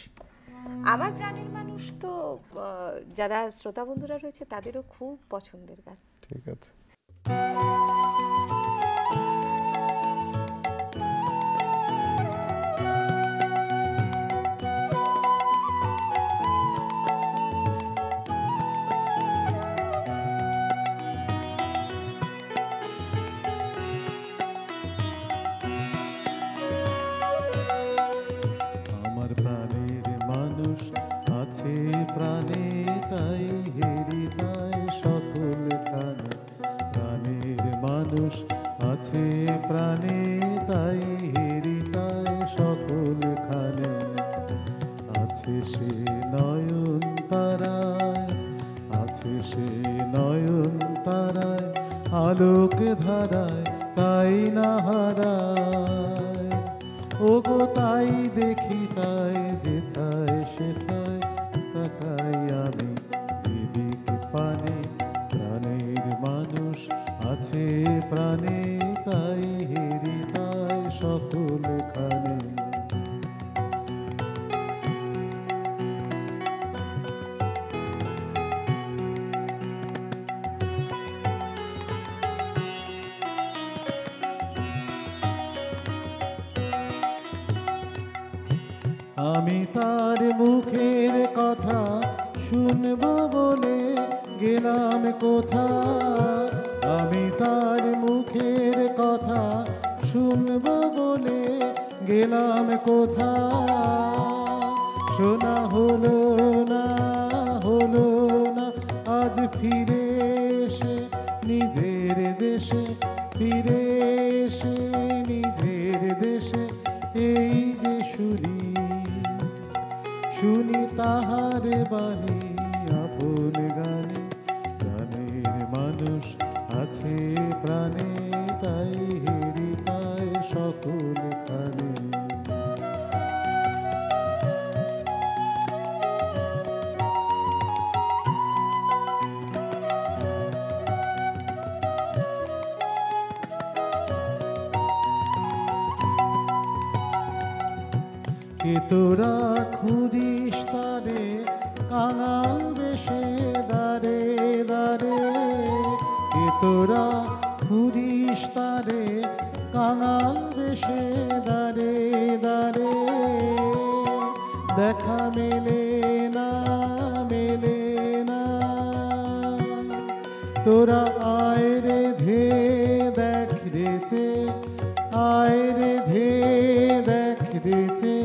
আমার প্রাণের মানুষ তো যারা শ্রোতা বন্ধুরা রয়েছে তাদেরও খুব পছন্দের গান। ঠিক আছে। আমার প্রাণের মানুষ আছে প্রাণে তাই হেরি তাই সকল খানে। প্রাণের মানুষ আছে প্রাণে তাই হেরি তাই সকল খানে। আছে সে নয়ন তারায়, আছে সে নয়ন তারায়, আলোক ধারায় তাই না হারায়। ওগো তাই দেখি তাই যেথায় সেথায় তাকাই আমি যেদিক পানে। প্রাণের মানুষ আছে প্রাণে তাই হেরি তাই সকল খানে। আমি তার মুখের কথা শুনবো বলে গেলাম কোথা। আমি তার মুখের কথা শুনবো বলে গেলাম কোথা। শোনা হলো না হলো না আজ ফিরে এসে নিজের দেশে, ফিরে এসে নিজের দেশে। এই যে শুনি শুনি তাহার বাণী আপন গানে। প্রাণের মানুষ আছে প্রাণে তাই হেরি তাই সকল খানে। কে তোরা খুঁজিস তারে কাঙাল বেশে দারে দারে। কে তোরা খুঁজিস তারে কাঙাল বেশে দাঁড়ে দাঁড়ে, দেখা মেলে না মেলে না। তোরা আয় রে ধে দেখ রেচে, আয় রে ধে দেখ রেচে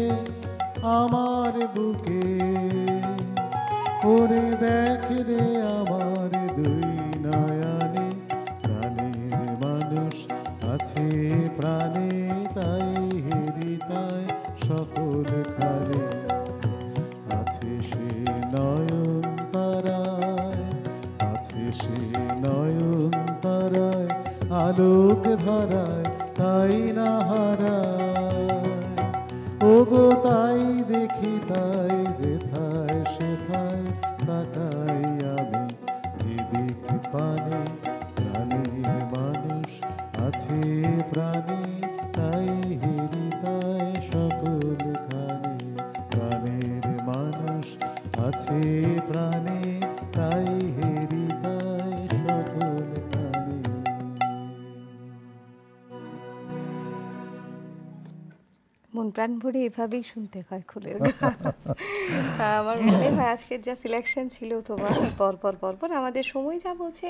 আমার বুকে, ওরে দেখ রে আমার দুই নয়নে, প্রাণের মানুষ আছে প্রাণে, তাই হেরি তাই সকল খারে। আছে সে নয়ন তারায়, আছে সে নয়ন তারায়, আলোক ধারায় তাই না হারায়। ওগো তাই দেখি তাই যেথায় সেথায় তাকাই আমি যেদিক পানে, প্রাণের মানুষ আছে প্রাণে, তাই হেরি তাই সকল খানে। প্রাণের মানুষ আছে প্রাণে, তাই হেরি তাই সকল খানে। মন প্রাণ ভরে এভাবেই শুনতে হয় খুলের গান। আমার মনে হয় আজকের যা সিলেকশন ছিল তোমার পরপর পরপর, আমাদের সময় যা বলছে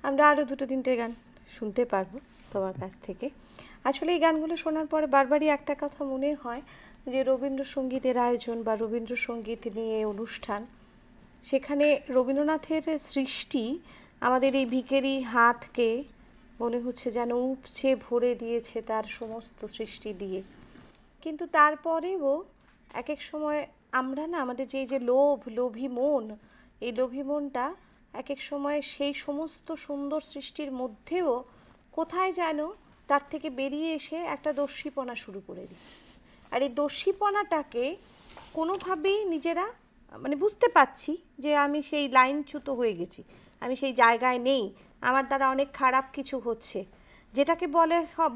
আমরা আরও 2-3টে গান শুনতে পারবো তোমার কাছ থেকে। আসলে এই গানগুলো শোনার পরে বারবারই একটা কথা মনে হয় যে রবীন্দ্রসঙ্গীতের আয়োজন বা রবীন্দ্রসঙ্গীত নিয়ে অনুষ্ঠান, সেখানে রবীন্দ্রনাথের সৃষ্টি আমাদের এই ভিখারি হাতকে মনে হচ্ছে যেন উপচে ভরে দিয়েছে তার সমস্ত সৃষ্টি দিয়ে। কিন্তু তারপরেও এক এক সময় আমরা না, আমাদের যে লোভী মন, এই লোভী মনটা এক এক সময় সেই সমস্ত সুন্দর সৃষ্টির মধ্যেও কোথায় যেন তার থেকে বেরিয়ে এসে একটা দস্যিপনা শুরু করে দিই। আর এই দস্যিপনাটাকে কোনোভাবেই নিজেরা মানে বুঝতে পারছি যে আমি সেই লাইনচ্যুত হয়ে গেছি, আমি সেই জায়গায় নেই, আমার দ্বারা অনেক খারাপ কিছু হচ্ছে, যেটাকে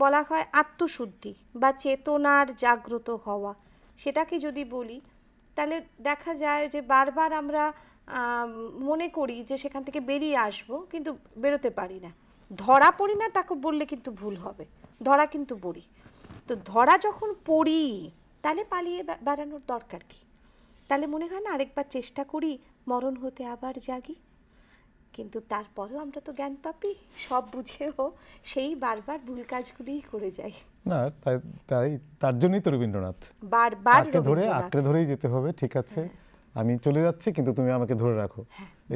বলা হয় আত্মশুদ্ধি বা চেতনার জাগ্রত হওয়া। সেটাকে যদি বলি তাহলে দেখা যায় যে বারবার আমরা মনে করি যে সেখান থেকে বেরিয়ে আসব, কিন্তু বেরোতে পারি না, ধরা পড়ি না, তাকে বললে কিন্তু ভুল হবে, ধরা কিন্তু পড়ি। তো ধরা যখন পড়ি তাহলে পালিয়ে বেড়ানোর দরকার কি? তাহলে মনে হয় না আরেকবার চেষ্টা করি, মরণ হতে আবার জাগি। কিন্তু তারপরেও আমরা তো জ্ঞান পাপি, সব বুঝেও সেই বারবার ভুল কাজগুলিই করে যাই। না তাই তার জন্যই তো রবীন্দ্রনাথ, বারবার ধরে আঁকড়ে ধরেই যেতে হবে, ঠিক আছে আমি চলে যাচ্ছি কিন্তু তুমি আমাকে ধরে রাখো।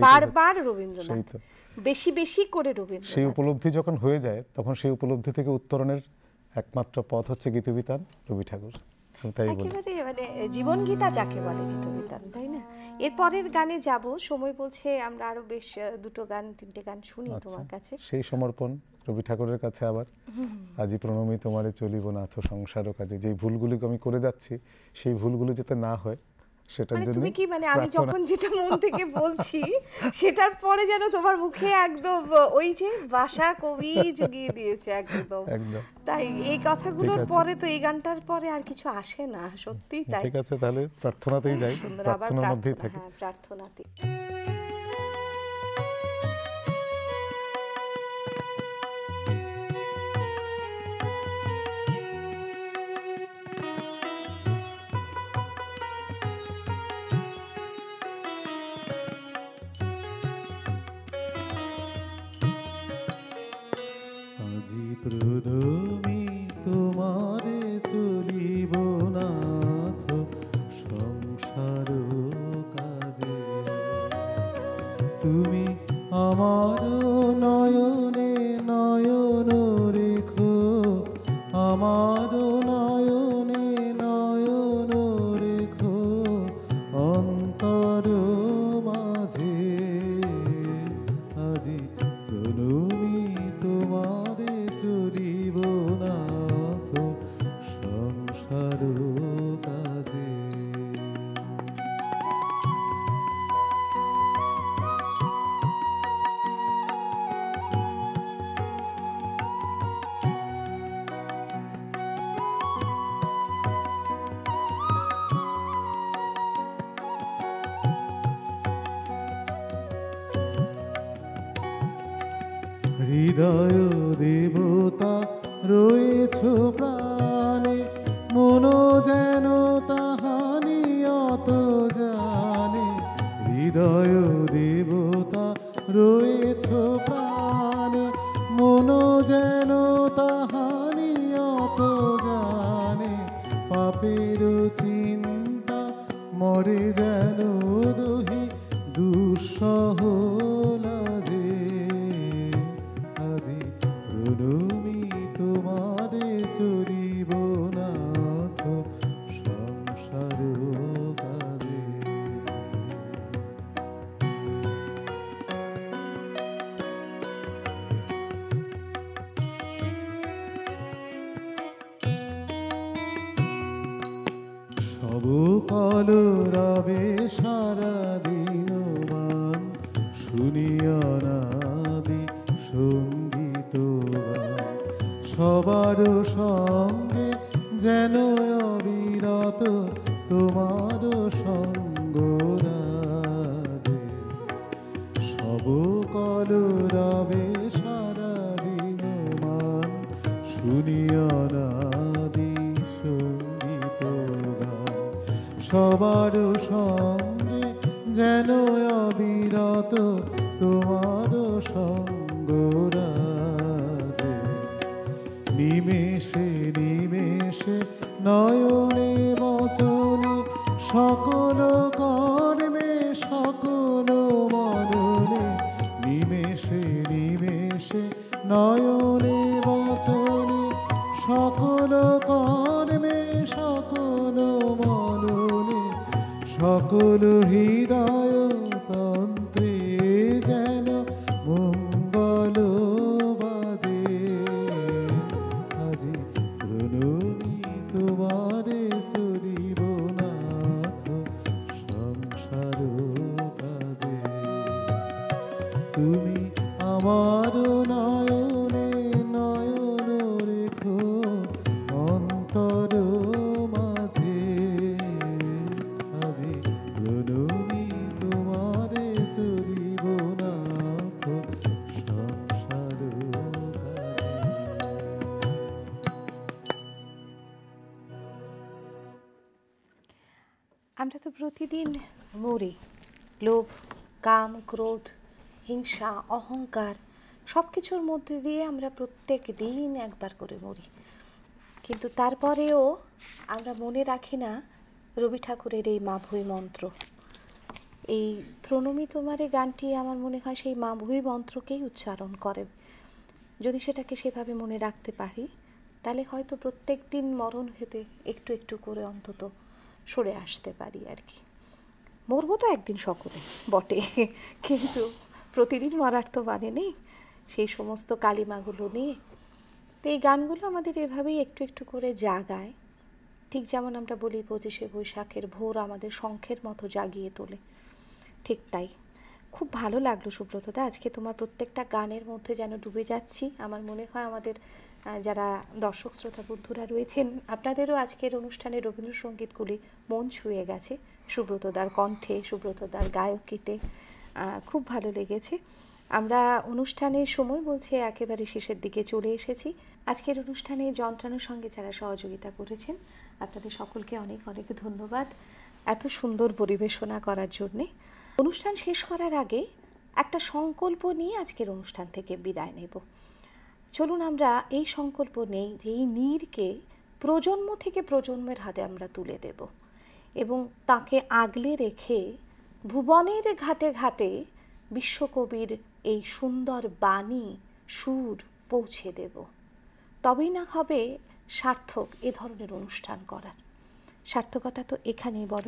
বারবার রবীন্দ্রনাথ, বেশি বেশি করে রবীন্দ্রনাথ। সেই উপলব্ধি যখন হয়ে যায় তখন সেই উপলব্ধি থেকে উত্তরণের একমাত্র পথ হচ্ছে গীতবিতান, রবি ঠাকুর। তাই বলি একেবারে মানে জীবন গীতা যাকে বলে গীতবিতান, তাই না? এরপরের গানে যাব, সময় বলছে আমরা আরো বেশ 2-3টে গান শুনি তোমার কাছে। সেই সমর্পণ রবি ঠাকুরের কাছে আবার। আজি প্রণমী তোমারে চলিব নাথ সংসার কাজে, যে ভুলগুলি আমি করে যাচ্ছি সেই ভুলগুলো যাতে না হয় সেটার জন্য তুমি কি মানে আমি যখন যেটা মন থেকে বলছি সেটার পরে যেন তোমার মুখে একদম ওই যে ভাষা কবি জুগিয়ে দিয়েছে একদম। তাই এই কথাগুলোর পরে তো এই গানটার পরে আর কিছু আসে না, সত্যি তাই। ঠিক আছে তাহলে প্রার্থনাতেই যাই, প্রার্থনার মধ্যেই থাকি। হ্যাঁ, প্রার্থনাতে। আজি প্রণমী তোমারে চলিব নাথ সংসার কাজে, তুমি আমার নয়নে নয়ন রেখো, আমার নয়নে নয়ন রেখো অন্তর মাঝে। আজি প্রণমী তোমারে চলিব নাথ হৃদয় দেবতা রয়েছ প্রাণে, মন যেন তাহানি অত জানে। হৃদয় দেবতা রয়েছ প্রাণে, মন যেন তাহানি অত জানে। পাপের চিন্তা মরে যেন দহি দুঃসহ লাজে। আজি প্রণমি তোমারে চরিব নাথ সংসার কাজে। সব কল রবে সারা দিন মান, শুনিয়া নাদি সঙ্গীত গান। সবার সঙ্গে যেন অবিরত তোমার সঙ্গ রাজে। সব কল রবে সারা দিন মান, শুনিয়া নাদি সঙ্গীত গান। সবার সঙ্গে যেন অবিরত তোমার সঙ্গ রাজে। নিমেষে নিমেষে নয়নে বচনে, সকল কর্মে সকল মননে। নিমেষে নিমেষে নয়নে বচনে, সকল কর্মে সকল মননে। সকল হৃদয় তন্ত্রে যেন মঙ্গল বাজে। আজি প্রণমি তোমারে চরিব নাথ সংসার কাজে। তুমি আমার নয়নে নয়ন রেখো অন্তর মাঝে। আজি প্রণমি তোমারে চরিব নাথ সংসার কাজে। আমরা তো প্রতিদিন মরি। লোভ, কাম, ক্রোধ, হিংসা, অহংকার সব কিছুর মধ্যে দিয়ে আমরা প্রত্যেক দিন একবার করে মরি। কিন্তু তারপরেও আমরা মনে রাখি না রবি ঠাকুরের এই মাভৈ মন্ত্র। এই প্রণমি তোমারে গানটি আমার মনে হয় সেই মাভৈ মন্ত্রকেই উচ্চারণ করে। যদি সেটাকে সেভাবে মনে রাখতে পারি, তাহলে হয়তো প্রত্যেক দিন মরণ হতে একটু একটু করে অন্তত সরে আসতে পারি আর কি। মরবো তো একদিন সকলে বটে, কিন্তু প্রতিদিন মরার তো মানে নেই। সেই সমস্ত কালিমাগুলো নিয়ে তো এই গানগুলো আমাদের এভাবেই একটু একটু করে জাগায়। ঠিক যেমন আমরা বলি 25শে বৈশাখের ভোর আমাদের শঙ্খের মতো জাগিয়ে তোলে, ঠিক তাই। খুব ভালো লাগলো সুব্রতদা, আজকে তোমার প্রত্যেকটা গানের মধ্যে যেন ডুবে যাচ্ছি। আমার মনে হয় আমাদের যারা দর্শক শ্রোতা বন্ধুরা রয়েছেন, আপনাদেরও আজকের অনুষ্ঠানে রবীন্দ্রসঙ্গীতগুলি মন ছুঁয়ে গেছে। সুব্রতদার কণ্ঠে, সুব্রতদার গায়কিতে খুব ভালো লেগেছে। আমরা অনুষ্ঠানের সময় বলছে একেবারে শেষের দিকে চলে এসেছি। আজকের অনুষ্ঠানে যন্ত্রানোর সঙ্গে যারা সহযোগিতা করেছেন, আপনাদের সকলকে অনেক অনেক ধন্যবাদ এত সুন্দর পরিবেশনা করার জন্যে। অনুষ্ঠান শেষ করার আগে একটা সংকল্প নিয়ে আজকের অনুষ্ঠান থেকে বিদায় নেব। চলুন আমরা এই সংকল্প নেই যে এই নীরকে প্রজন্ম থেকে প্রজন্মের হাতে আমরা তুলে দেব এবং তাকে আগলে রেখে ভুবনের ঘাটে ঘাটে বিশ্বকবির এই সুন্দর বাণী সুর পৌঁছে দেব। তবেই না হবে সার্থক এ ধরনের অনুষ্ঠান করার। সার্থকতা তো এখানেই বড়।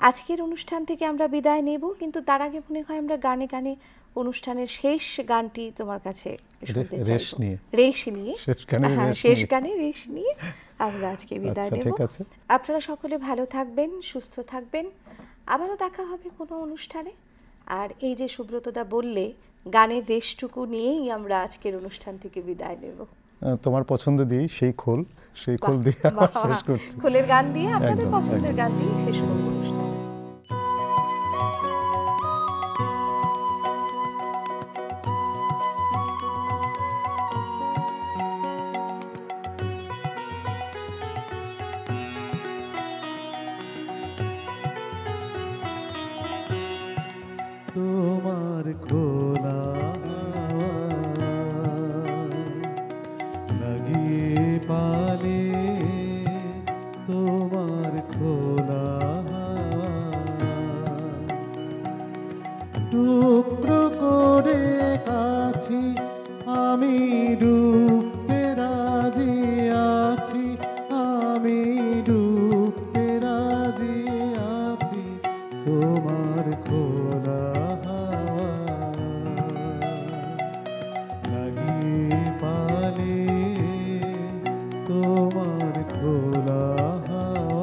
আজকের অনুষ্ঠান থেকে আমরা বিদায় নেব, কিন্তু তার আগে মনে হয় আমরা গানে গানে অনুষ্ঠানের শেষ গানটি তোমার কাছে শুনতে চাই। শেষ গানে রেশ নিয়ে আমরা আজকে বিদায় নেব। আপনারা সকলে ভালো থাকবেন, সুস্থ থাকবেন। আবারও দেখা হবে কোনো অনুষ্ঠানে। আর এই যে সুব্রতদা বললে, গানের রেশটুকু নিয়েই আমরা আজকের অনুষ্ঠান থেকে বিদায় নেব। তোমার পছন্দ দিয়ে সেই খোল দিয়ে শেষ করছি। খোলের গান দিয়ে, আপনাদের পছন্দের গান দিয়ে শেষ করছি অনুষ্ঠান। পালে তোমার খোলা টুকরো করে কাছি আমি ডুবতে রাজি আছি, আমি ডুবতে রাজি আছি তোমার খোলা হাওয়া লাগিয়ে পালে তোমার খোলা হাওয়া।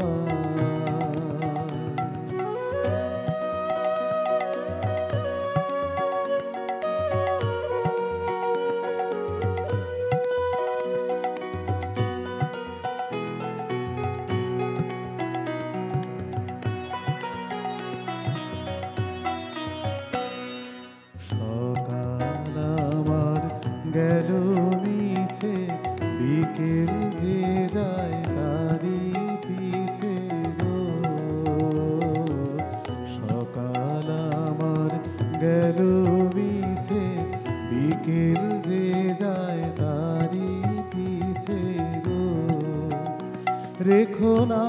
সকাল আমার গেল মিছে, বিকেল যে যায় তারি পিছে গো। সকাল আমার গেল মিছে, বিকেল যে যায় তারি পিছে গো। রেখো না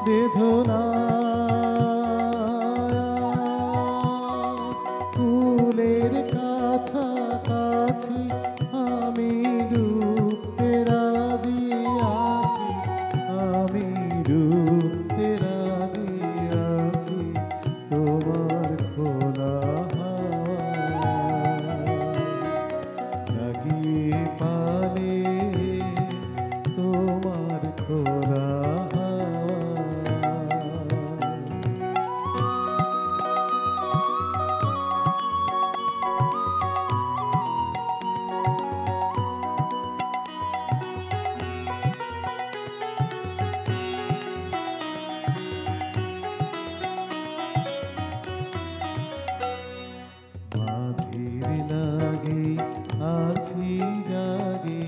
বেদনা ফুলের কাছাকাছি আমি ডুবতে রাজি আছি, আমি ডুবতে রাজি আছি তোমার খোলা হাওয়া লাগিয়ে পালে তোমার খোলা হাওয়া। মাঝির লাগে আছি জাগে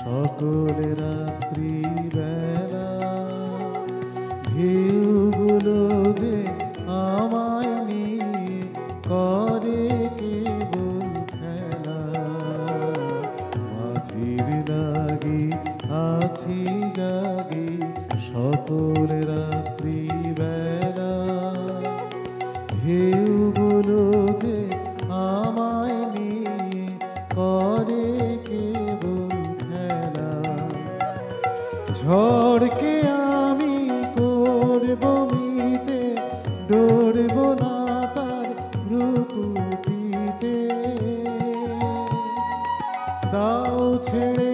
সকল রাত্রি বেলা, ঢেউগুলো যে আমায় নিয়ে করে কেবল খেলা। মাঝির লাগে আছি জাগে সকল রাত্রি বেলা, ঢেউগুলো যে আমায় নিয়ে করে কেবল খেলা। ঝড়কে আমি করব মিতে, ডরব না তার ভ্রুকুটিতে। দাও ছেড়ে